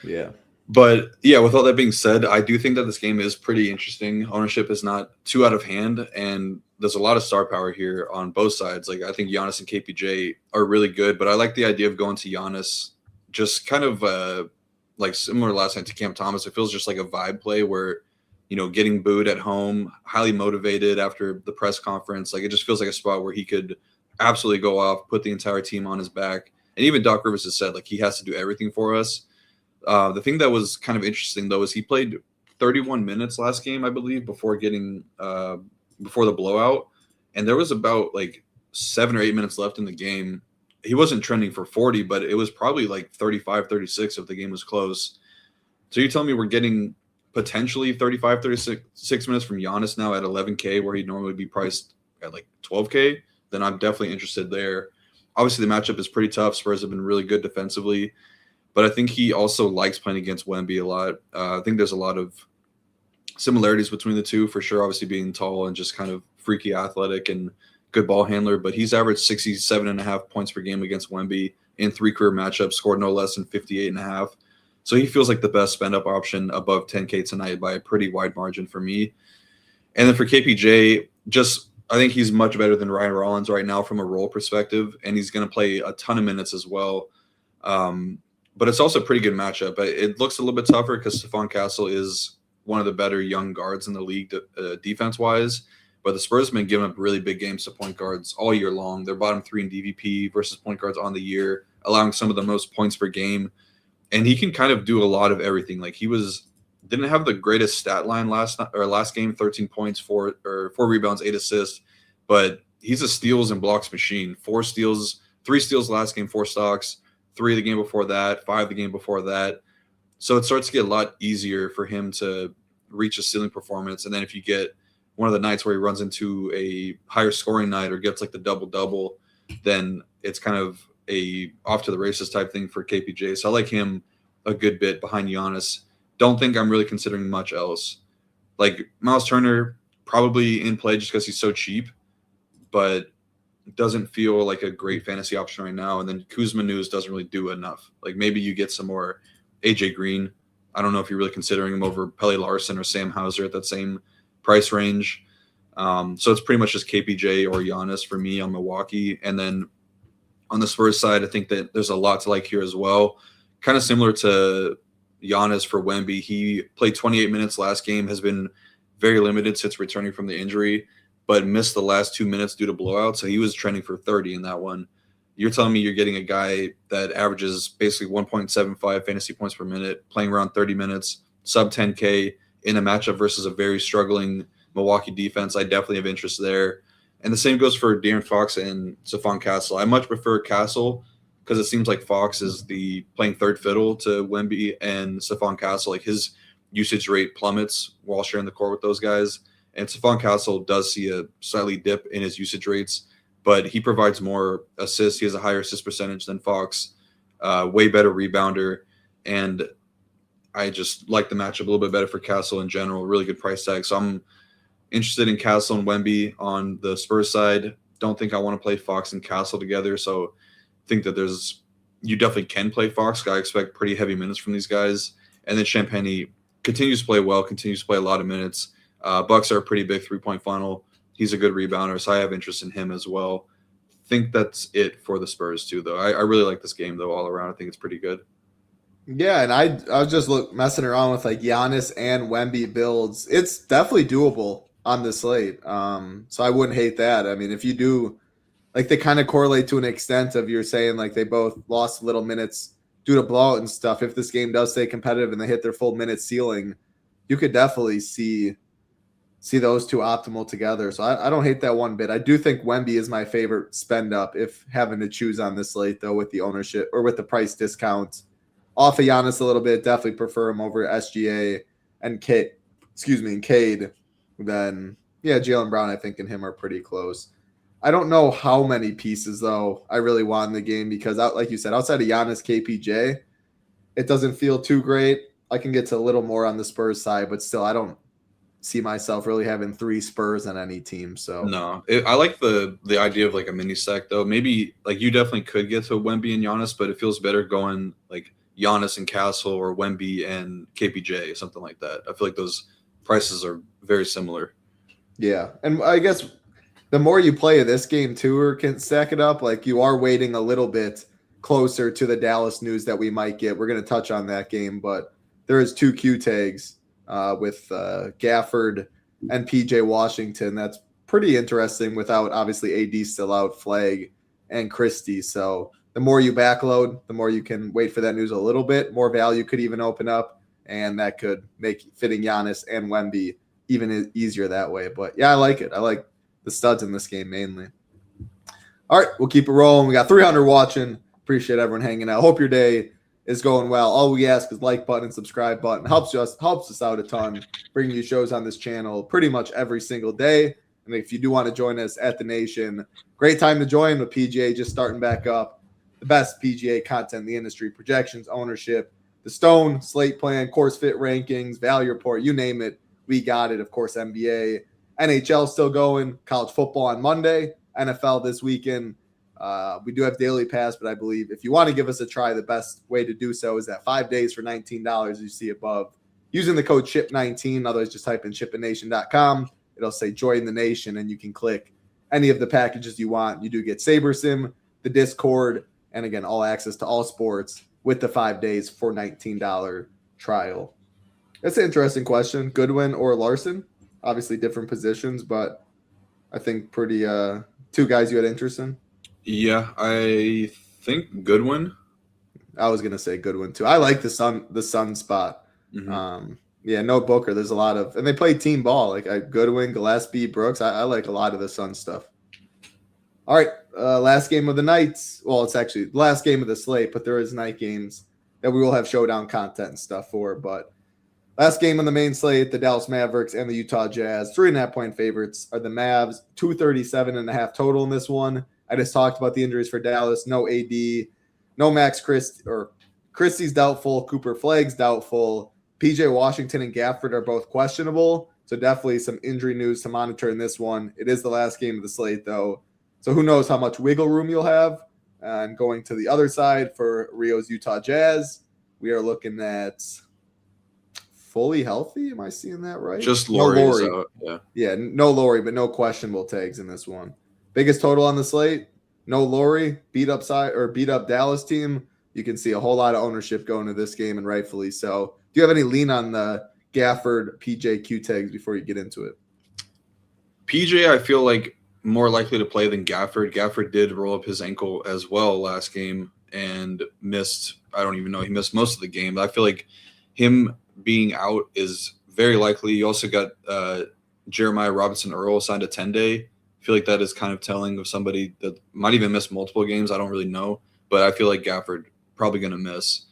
Yeah. But yeah, with all that being said, I do think that this game is pretty interesting. Ownership is not too out of hand, and there's a lot of star power here on both sides. Like I think Giannis and KPJ are really good, but I like the idea of going to Giannis just kind of like similar last night to Cam Thomas. It feels just like a vibe play where, you know, getting booed at home, highly motivated after the press conference. Like it just feels like a spot where he could absolutely go off, put the entire team on his back. And even Doc Rivers has said like he has to do everything for us. The thing that was kind of interesting though is he played 31 minutes last game, I believe, before getting before the blowout, and there was about like 7 or 8 minutes left in the game. He wasn't trending for 40, but it was probably like 35, 36 if the game was close. So you're telling me we're getting potentially 35, 36 minutes from Giannis now at 11K, where he'd normally be priced at like 12K, then I'm definitely interested there. Obviously, the matchup is pretty tough. Spurs have been really good defensively, but I think he also likes playing against Wemby a lot. I think there's a lot of similarities between the two, for sure, obviously being tall and just kind of freaky athletic and good ball handler, but he's averaged 67.5 points per game against Wemby in 3 career matchups, scored no less than 58.5. So he feels like the best spend-up option above 10K tonight by a pretty wide margin for me. And then for KPJ, I think he's much better than Ryan Rollins right now from a role perspective, and he's going to play a ton of minutes as well. But it's also a pretty good matchup. It looks a little bit tougher because Stephon Castle is one of the better young guards in the league defense-wise. But the Spurs have been giving up really big games to point guards all year long. They're bottom 3 in DVP versus point guards on the year, allowing some of the most points per game. And he can kind of do a lot of everything. Like didn't have the greatest stat line last game, 13 points, 4 rebounds, 8 assists. But he's a steals and blocks machine. 4 steals, 3 steals last game, 4 stocks, 3 the game before that, 5 the game before that. So it starts to get a lot easier for him to reach a ceiling performance. And then if you get one of the nights where he runs into a higher scoring night or gets like the double-double, then it's kind of a off to the races type thing for KPJ. So I like him a good bit behind Giannis. Don't think I'm really considering much else. Like Miles Turner, probably in play just because he's so cheap, but doesn't feel like a great fantasy option right now. And then Kuzma news doesn't really do enough. Like maybe you get some more AJ Green. I don't know if you're really considering him over Pele Larson or Sam Hauser at that same price range. So it's pretty much just KPJ or Giannis for me on Milwaukee. And then on the Spurs side, I think that there's a lot to like here as well. Kind of similar to Giannis for Wemby. He played 28 minutes last game, has been very limited since returning from the injury, but missed the last 2 minutes due to blowout. So he was trending for 30 in that one. You're telling me you're getting a guy that averages basically 1.75 fantasy points per minute, playing around 30 minutes, sub 10K in a matchup versus a very struggling Milwaukee defense. I definitely have interest there. And the same goes for De'Aaron Fox and Stephon Castle. I much prefer Castle because it seems like Fox is playing third fiddle to Wemby, and Stephon Castle, like his usage rate plummets while sharing the court with those guys. And Stephon Castle does see a slightly dip in his usage rates, but he provides more assists. He has a higher assist percentage than Fox, way better rebounder. And I just like the matchup a little bit better for Castle in general. Really good price tag. So I'm interested in Castle and Wemby on the Spurs side. Don't think I want to play Fox and Castle together. So I think that you definitely can play Fox. I expect pretty heavy minutes from these guys. And then Champagny continues to play well, continues to play a lot of minutes. Bucks are a pretty big 3-point funnel. He's a good rebounder, so I have interest in him as well. Think that's it for the Spurs too, though. I really like this game though all around. I think it's pretty good. Yeah, and I was just messing around with like Giannis and Wemby builds. It's definitely doable on the slate. So I wouldn't hate that. I mean, if you do, like, they kind of correlate to an extent of you're saying like they both lost little minutes due to blowout and stuff. If this game does stay competitive and they hit their full minute ceiling, you could definitely see those two optimal together. So I don't hate that one bit. I do think Wemby is my favorite spend up if having to choose on this slate, though, with the ownership or with the price discount. Off of Giannis a little bit, definitely prefer him over SGA and Cade. Then, yeah, Jaylen Brown, I think, and him are pretty close. I don't know how many pieces, though, I really want in the game because, like you said, outside of Giannis, KPJ, it doesn't feel too great. I can get to a little more on the Spurs side, but still, I don't see myself really having 3 Spurs on any team. So no, I like the idea of like a mini stack, though. Maybe like you definitely could get to Wemby and Giannis, but it feels better going like Giannis and Castle or Wemby and KPJ, something like that. I feel like those prices are very similar. Yeah, and I guess the more you play this game too, or can stack it up, like you are waiting a little bit closer to the Dallas news that we might get. We're going to touch on that game, but there is 2 Q tags with Gafford and PJ Washington. That's pretty interesting without obviously AD still out, Flag and Christie. So the more you backload, the more you can wait for that news a little bit. More value could even open up, and that could make fitting Giannis and Wemby even easier that way. But yeah, I like it. I like the studs in this game mainly. All right, we'll keep it rolling. We got 300 watching. Appreciate everyone hanging out. Hope your day is going well. All we ask is like button, subscribe button. Helps us out a ton, bringing you shows on this channel pretty much every single day. And if you do want to join us at the Nation, great time to join with PGA just starting back up. The best PGA content in the industry, projections, ownership, the Stone, Slate plan, course fit rankings, value report, you name it. We got it. Of course, NBA, NHL still going, college football on Monday, NFL this weekend. We do have Daily Pass, but I believe if you want to give us a try, the best way to do so is at 5 days for $19 you see above. Using the code SHIP19, otherwise just type in shipination.com. It'll say join the nation, and you can click any of the packages you want. You do get SaberSim, the Discord, and again, all access to all sports with the 5 days for $19 trial. That's an interesting question. Goodwin or Larson? Obviously different positions, but I think pretty 2 guys you had interest in. Yeah, I think Goodwin. I was gonna say Goodwin too. I like the Sun spot. Mm-hmm. Yeah, no Booker. There's a lot of, and they play team ball. Like Goodwin, Gillespie, Brooks. I like a lot of the Sun stuff. All right, last game of the night. Well, it's actually the last game of the slate, but there is night games that we will have showdown content and stuff for. But last game on the main slate, the Dallas Mavericks and the Utah Jazz. 3.5-point favorites are the Mavs. 237.5 total in this one. I just talked about the injuries for Dallas. No AD, no Max Christie's doubtful. Cooper Flag's doubtful. PJ Washington and Gafford are both questionable. So definitely some injury news to monitor in this one. It is the last game of the slate, though. So who knows how much wiggle room you'll have. And going to the other side for Rio's Utah Jazz, we are looking at fully healthy. Am I seeing that right? Just Laurie. No Laurie. Yeah, no Laurie, but no questionable tags in this one. Biggest total on the slate, no Laurie, beat up Dallas team. You can see a whole lot of ownership going to this game, and rightfully so. Do you have any lean on the Gafford PJ Q tags before you get into it? PJ, I feel like more likely to play than Gafford. Gafford did roll up his ankle as well last game and missed. I don't even know. He missed most of the game. But I feel like him being out is very likely. You also got Jeremiah Robinson Earl signed a 10-day. I feel like that is kind of telling of somebody that might even miss multiple games. I don't really know, but I feel like Gafford probably going to miss.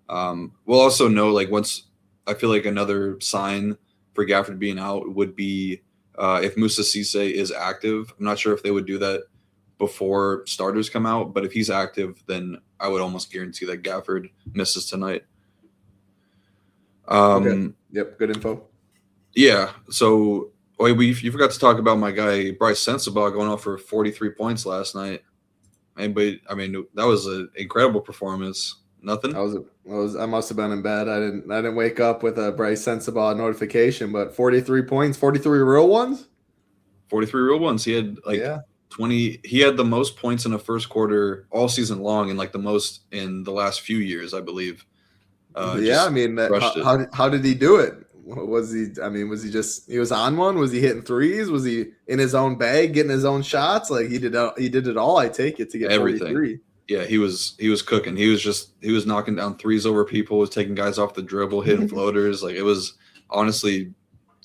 We'll also know, like, once I feel like another sign for Gafford being out would be if Musa Cisse is active. I'm not sure if they would do that before starters come out, but if he's active, then I would almost guarantee that Gafford misses tonight. Okay. Yep, good info. Yeah, so you forgot to talk about my guy Bryce Sensabaugh going off for 43 points last night. That was an incredible performance. Nothing. I must have been in bed. I didn't wake up with a Bryce Sensabaugh notification, but 43 points, 43 real ones. 43 real ones. He had like 20. He had the most points in the first quarter all season long, and like the most in the last few years, I believe. I mean, how did he do it? Was he? I mean, was he was on one? Was he hitting threes? Was he in his own bag, getting his own shots? Like he did it all. I take it to get everything. 43. Yeah, he was cooking. He was knocking down threes over people, was taking guys off the dribble, hitting floaters. Like it was honestly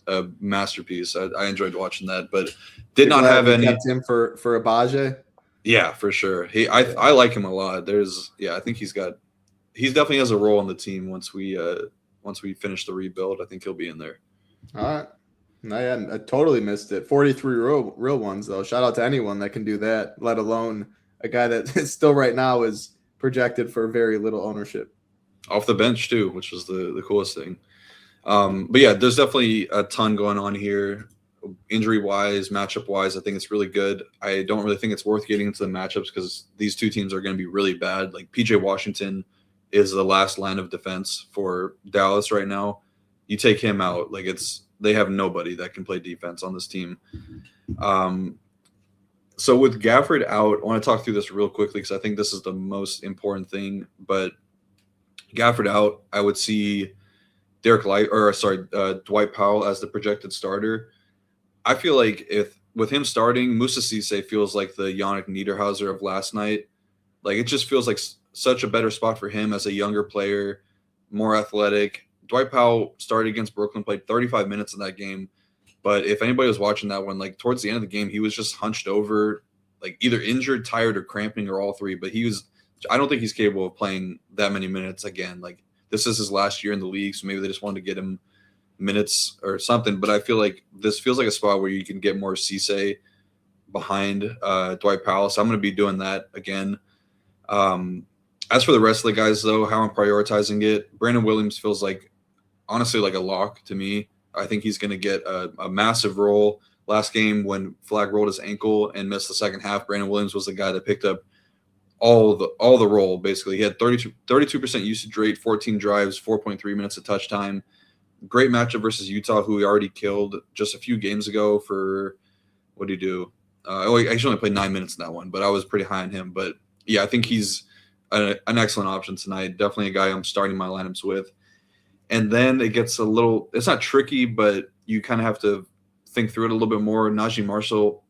a masterpiece. I enjoyed watching that, but did not have any. Kept him for Abaje. Yeah, for sure. I like him a lot. I think he definitely has a role on the team once we finish the rebuild. I think he'll be in there. All right. I totally missed it. 43 real ones though. Shout out to anyone that can do that, let alone a guy that still right now is projected for very little ownership. Off the bench too, which is the coolest thing. But yeah, there's definitely a ton going on here. Injury-wise, matchup-wise, I think it's really good. I don't really think it's worth getting into the matchups because these two teams are going to be really bad. Like PJ Washington is the last line of defense for Dallas right now. You take him out, like they have nobody that can play defense on this team. So with Gafford out, I want to talk through this real quickly because I think this is the most important thing. But Gafford out, I would see Dwight Powell as the projected starter. I feel like with him starting, Musa Cisse feels like the Yannick Niederhauser of last night. Like it just feels like such a better spot for him as a younger player, more athletic. Dwight Powell started against Brooklyn, played 35 minutes in that game. But if anybody was watching that one, like towards the end of the game, he was just hunched over, like either injured, tired, or cramping, or all three. But I don't think he's capable of playing that many minutes again. Like this is his last year in the league, so maybe they just wanted to get him minutes or something. But I feel like this feels like a spot where you can get more Cisse behind Dwight Powell. So I'm going to be doing that again. As for the rest of the guys, though, how I'm prioritizing it, Brandon Williams feels like, honestly, like a lock to me. I think he's going to get a massive role. Last game when Flag rolled his ankle and missed the second half, Brandon Williams was the guy that picked up all the role, basically. He had 32% usage rate, 14 drives, 4.3 minutes of touch time. Great matchup versus Utah, who he already killed just a few games ago for – what did he do? He actually only played 9 minutes in that one, but I was pretty high on him. But, yeah, I think he's an excellent option tonight. Definitely a guy I'm starting my lineups with. And then it gets a little – it's not tricky, but you kind of have to think through it a little bit more. Najee Marshall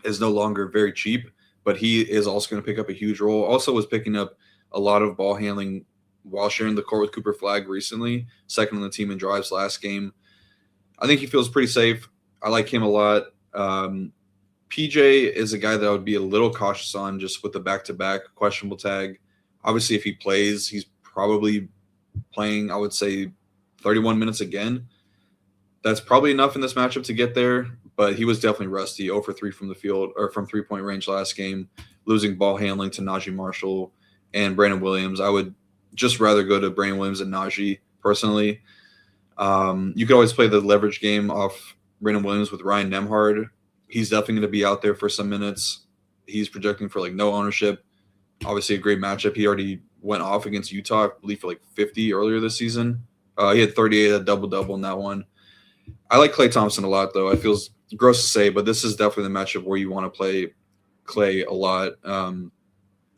is no longer very cheap, but he is also going to pick up a huge role. Also was picking up a lot of ball handling while sharing the court with Cooper Flagg recently, second on the team in drives last game. I think he feels pretty safe. I like him a lot. PJ is a guy that I would be a little cautious on just with the back-to-back questionable tag. Obviously, if he plays, he's probably playing, I would say, 31 minutes again. That's probably enough in this matchup to get there, but he was definitely rusty, 0 for 3 from the field or from three-point range last game, losing ball handling to Najee Marshall and Brandon Williams. I would just rather go to Brandon Williams and Najee personally. You could always play the leverage game off Brandon Williams with Ryan Nembhard. He's definitely going to be out there for some minutes. He's projecting for like no ownership. Obviously a great matchup. He already went off against Utah, I believe, for like 50 earlier this season. He had 38, a double-double in that one. I like Klay Thompson a lot, though. It feels gross to say, but this is definitely the matchup where you want to play Klay a lot.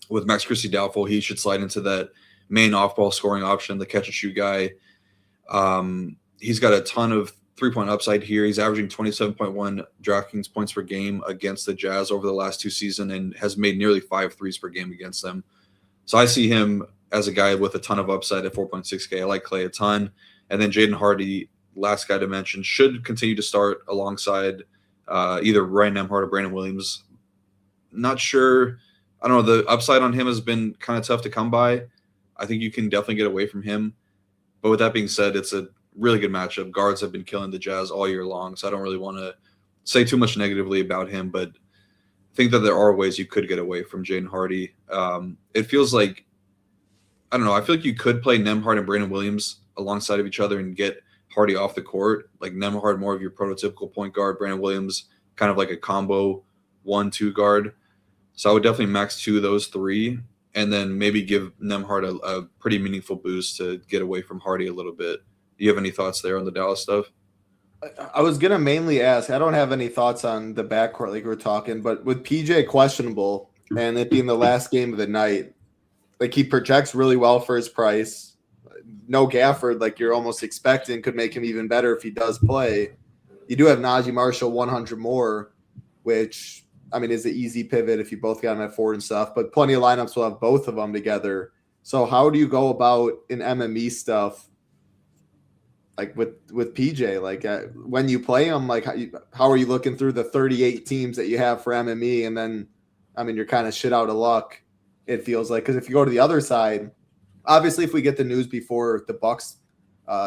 With Max Christie doubtful, he should slide into that main off-ball scoring option, the catch-and-shoot guy. He's got a ton of three-point upside here. He's averaging 27.1 DraftKings points per game against the Jazz over the last two seasons and has made nearly 5 threes per game against them. So I see him as a guy with a ton of upside at 4.6K. I like Klay a ton. And then Jaden Hardy, last guy to mention, should continue to start alongside either Ryan Nembhard or Brandon Williams. Not sure. I don't know. The upside on him has been kind of tough to come by. I think you can definitely get away from him. But with that being said, it's a really good matchup. Guards have been killing the Jazz all year long, so I don't really want to say too much negatively about him, but I think that there are ways you could get away from Jaden Hardy. It feels like, I don't know, I feel like you could play Nembhard and Brandon Williams alongside of each other and get Hardy off the court. Like Nembhard, more of your prototypical point guard, Brandon Williams, kind of like a combo 1-2 guard. So I would definitely max 2 of those 3. and then maybe give Nembhard a pretty meaningful boost to get away from Hardy a little bit. Do you have any thoughts there on the Dallas stuff? I was gonna mainly ask. I don't have any thoughts on the backcourt like we were talking, but with PJ questionable and it being the last game of the night, like he projects really well for his price. No Gafford, like you're almost expecting, could make him even better if he does play. You do have Najee Marshall 100 more, which I mean is an easy pivot if you both got him at 4 and stuff. But plenty of lineups will have both of them together. So how do you go about in MME stuff? Like with PJ, like when you play him, like how are you looking through the 38 teams that you have for MME, and then I mean you're kind of shit out of luck. It feels like because if you go to the other side, obviously if we get the news before the Bucks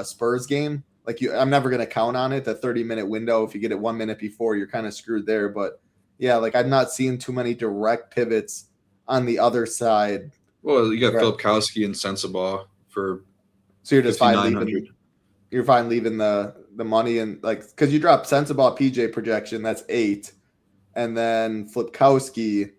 Spurs game, like I'm never gonna count on it. The 30-minute window, if you get it 1 minute before, you're kind of screwed there. But yeah, like I'm not seeing too many direct pivots on the other side. Well, you got Filipkowski and Sensabaugh for so you're just fine leaving. You're fine leaving the money and like because you drop Sensabaugh PJ projection, that's 8, and then Filipkowski,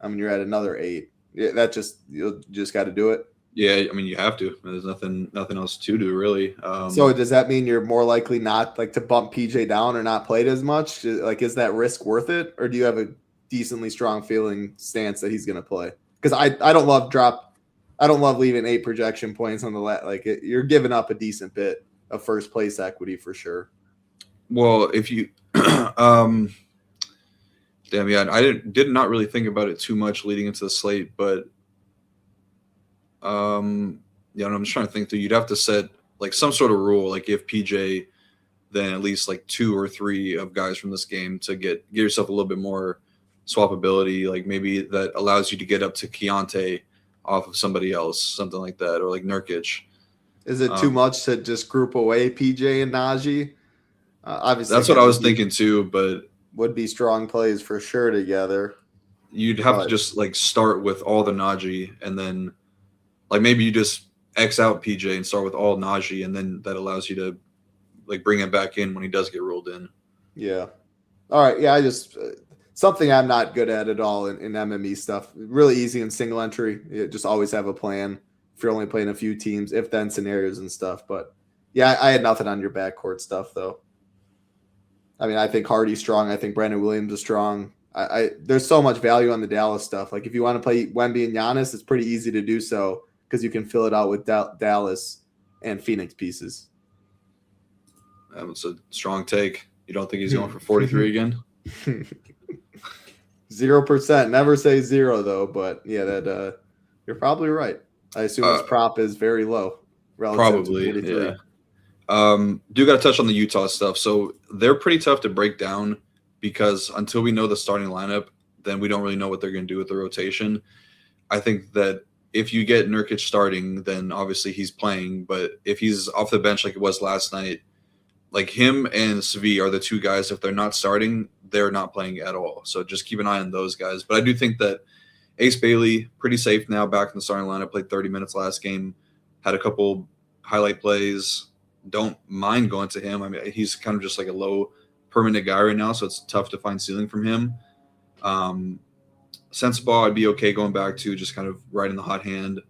I mean you're at another 8. Yeah, that you just got to do it. Yeah, I mean you have to. There's nothing else to do really. So does that mean you're more likely not like to bump PJ down or not play it as much? Like is that risk worth it, or do you have a decently strong feeling stance that he's going to play? Because I don't love leaving 8 projection points on the you're giving up a decent bit of first place equity for sure. Well, if you damn, yeah, I did not really think about it too much leading into the slate, but I'm just trying to think through. You'd have to set like some sort of rule, like if PJ, then at least like 2 or 3 of guys from this game to get yourself a little bit more swappability, like maybe that allows you to get up to Keontae off of somebody else, something like that, or like Nurkic. Is it too much to just group away PJ and Najee? Obviously, that's what I was thinking too, but would be strong plays for sure together. You'd have to just like start with all the Najee, and then like maybe you just X out PJ and start with all Najee, and then that allows you to like bring him back in when he does get rolled in. Yeah. All right. Yeah, I just something I'm not good at all in MME stuff. Really easy in single entry. You just always have a plan. If you're only playing a few teams, if then scenarios and stuff. But yeah, I had nothing on your backcourt stuff though. I mean, I think Hardy's strong. I think Brandon Williams is strong. There's so much value on the Dallas stuff. Like if you want to play Wemby and Giannis, it's pretty easy to do so because you can fill it out with Dallas and Phoenix pieces. That's a strong take. You don't think he's going for 43 again? 0%. Never say 0 though. But yeah, that you're probably right. I assume his prop is very low. Probably, yeah. Do got to touch on the Utah stuff. So they're pretty tough to break down because until we know the starting lineup, then we don't really know what they're going to do with the rotation. I think that if you get Nurkic starting, then obviously he's playing. But if he's off the bench like it was last night, like him and Svi are the 2 guys. If they're not starting, they're not playing at all. So just keep an eye on those guys. But I do think that Ace Bailey, pretty safe now, back in the starting lineup, played 30 minutes last game, had a couple highlight plays. Don't mind going to him. I mean, he's kind of just like a low permanent guy right now, so it's tough to find ceiling from him. Sensabaugh, I'd be okay going back to, just kind of right in the hot hand.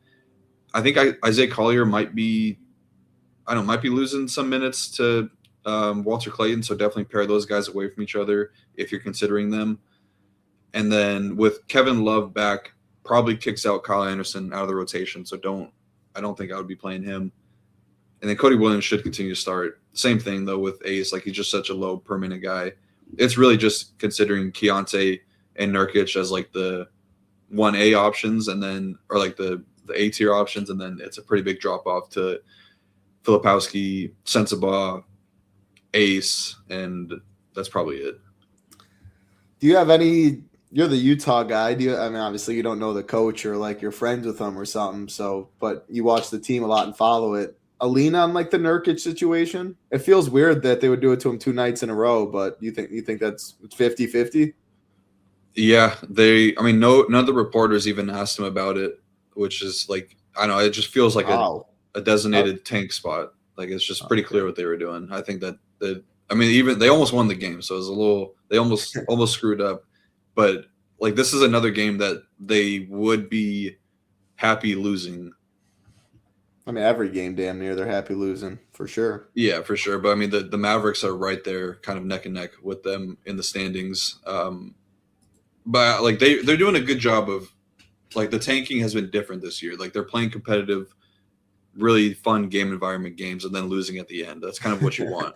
I think Isaiah Collier might be losing some minutes to Walter Clayton, so definitely pair those guys away from each other if you're considering them. And then with Kevin Love back, probably kicks out Kyle Anderson out of the rotation. So I don't think I would be playing him. And then Cody Williams should continue to start. Same thing though with Ace, like he's just such a low per minute guy. It's really just considering Keontae and Nurkic as like the 1A options, and then or like the A tier options, and then it's a pretty big drop off to Filipkowski, Sensabaugh, Ace, and that's probably it. Do you have any? You're the Utah guy. I mean, obviously you don't know the coach or like you're friends with him or something. So, but you watch the team a lot and follow it. A lean on like the Nurkic situation. It feels weird that they would do it to him 2 nights in a row, but you think that's 50-50? Yeah, none of the reporters even asked him about it, which is like, I don't know, it just feels like a designated tank spot. Like it's just pretty clear what they were doing. I think that even they almost won the game, so it was a little, they almost screwed up. But like this is another game that they would be happy losing. I mean, every game damn near they're happy losing for sure. Yeah, for sure. But I mean, the Mavericks are right there, kind of neck and neck with them in the standings. But like they're doing a good job of, like, the tanking has been different this year. Like, they're playing competitive, really fun game environment games and then losing at the end. That's kind of what you want.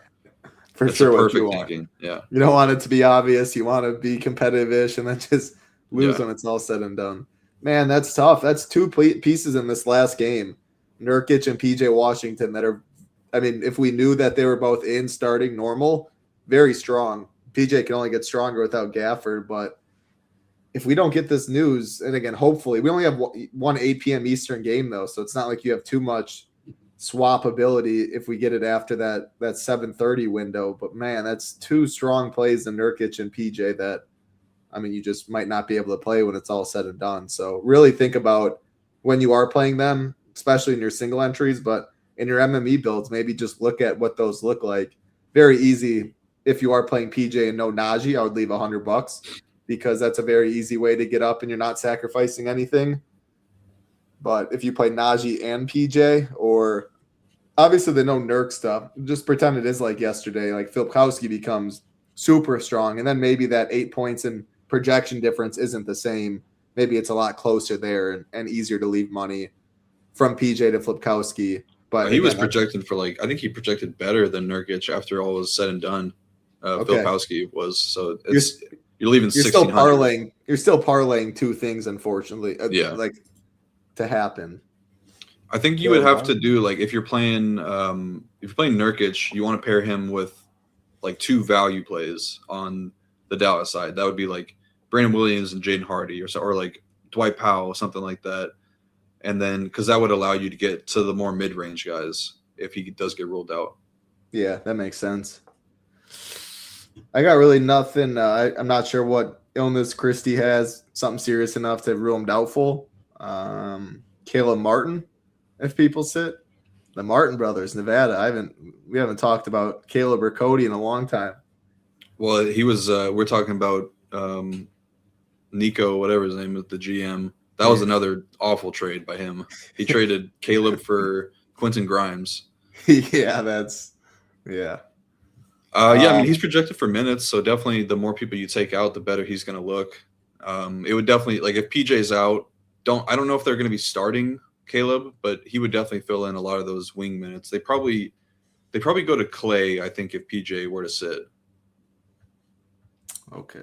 For That's sure, what perfect you want. tanking. Yeah. You don't want it to be obvious. You want to be competitive-ish and then just lose Yeah. when it's all said and done. Man, that's tough. That's two pieces in this last game. Nurkic and PJ Washington that are, I mean, if we knew that they were both in starting normal, very strong. PJ can only get stronger without Gafford, but if we don't get this news, and again, hopefully, we only have one 8 p.m. Eastern game, though, so it's not like you have too much swap ability if we get it after that 7:30 window. But, man, that's two strong plays in Nurkic and PJ that, I mean, you just might not be able to play when it's all said and done. So really think about when you are playing them, especially in your single entries, but in your MME builds, maybe just look at what those look like. Very easy. If you are playing PJ and no Najee, I would leave $100 because that's a very easy way to get up and you're not sacrificing anything. But if you play Najee and PJ, or obviously the no Nurk stuff, just pretend it is like yesterday, like Filipkowski becomes super strong, and then maybe that 8 points in projection difference isn't the same. Maybe it's a lot closer there and easier to leave money from PJ to Filipkowski. But he was projected for, like, I think he projected better than Nurkic after all was said and done. Filipkowski was, so it's you're leaving. You're still parlaying. You're still parlaying two things, unfortunately. Yeah, like to happen. I think you would have to do, like, if you're playing Nurkic, you want to pair him with like two value plays on the Dallas side. That would be like Brandon Williams and Jaden Hardy, or like Dwight Powell, something like that. And then, because that would allow you to get to the more mid-range guys if he does get ruled out. Yeah, that makes sense. I got really nothing. I'm not sure what illness Christie has. Something serious enough to rule him doubtful. Caleb Martin, if people sit. The Martin brothers, Nevada. We haven't talked about Caleb or Cody in a long time. Well, he was. We're talking about Nico, whatever his name is, the GM. That was another awful trade by him. He traded Caleb for Quentin Grimes. Yeah. I mean, he's projected for minutes, so definitely the more people you take out, the better he's going to look. It would definitely, like, if PJ's out, I don't know if they're going to be starting Caleb, but he would definitely fill in a lot of those wing minutes. They probably go to Clay, I think, if PJ were to sit. Okay.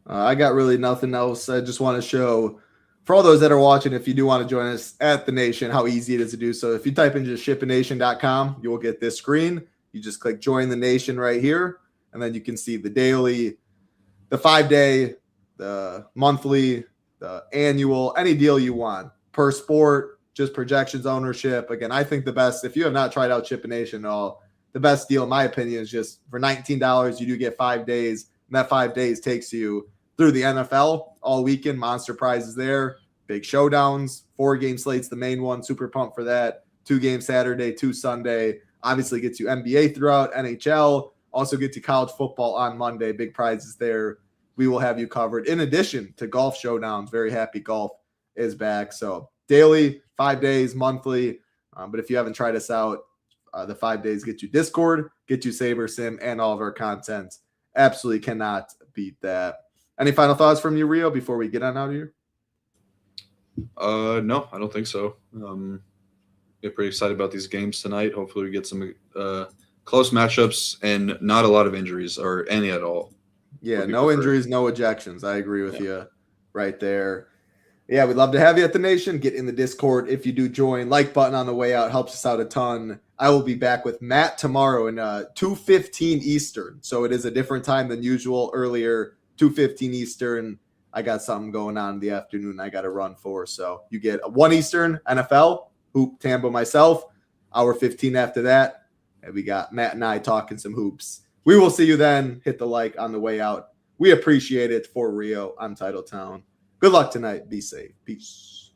I got really nothing else. I just want to show, for all those that are watching, if you do want to join us at The Nation, how easy it is to do so. If you type in just shipination.com, you will get this screen. You just click Join the Nation right here, and then you can see the daily, the 5-day, the monthly, the annual, any deal you want. Per sport, just projections, ownership. Again, I think the best, if you have not tried out Chip Nation at all, the best deal, in my opinion, is just for $19, you do get 5 days, and that 5 days takes you through the NFL all weekend. Monster prizes there, big showdowns, 4-game slates, the main one. Super pumped for that. 2-game Saturday, 2 Sunday. Obviously gets you NBA throughout, NHL. Also get to college football on Monday. Big prizes there. We will have you covered. In addition to golf showdowns, very happy golf is back. So daily, 5 days, monthly. But if you haven't tried us out, the 5 days get you Discord, get you SaberSim, and all of our content. Absolutely cannot beat that. Any final thoughts from you, Rio, before we get on out of here? No, I don't think so. Get pretty excited about these games tonight. Hopefully we get some close matchups and not a lot of injuries, or any at all. Yeah, no injuries, no ejections. I agree with you right there. Yeah, we'd love to have you at The Nation. Get in the Discord if you do join. Like button on the way out helps us out a ton. I will be back with Matt tomorrow in 2:15 Eastern. So it is a different time than usual. Earlier, 2:15 Eastern. I got something going on in the afternoon I got to run for. So you get a 1 Eastern NFL, Hoop, Tambo, myself. Hour 15 after that. And we got Matt and I talking some hoops. We will see you then. Hit the like on the way out. We appreciate it. For Rio, I'm Titletown. Good luck tonight. Be safe. Peace.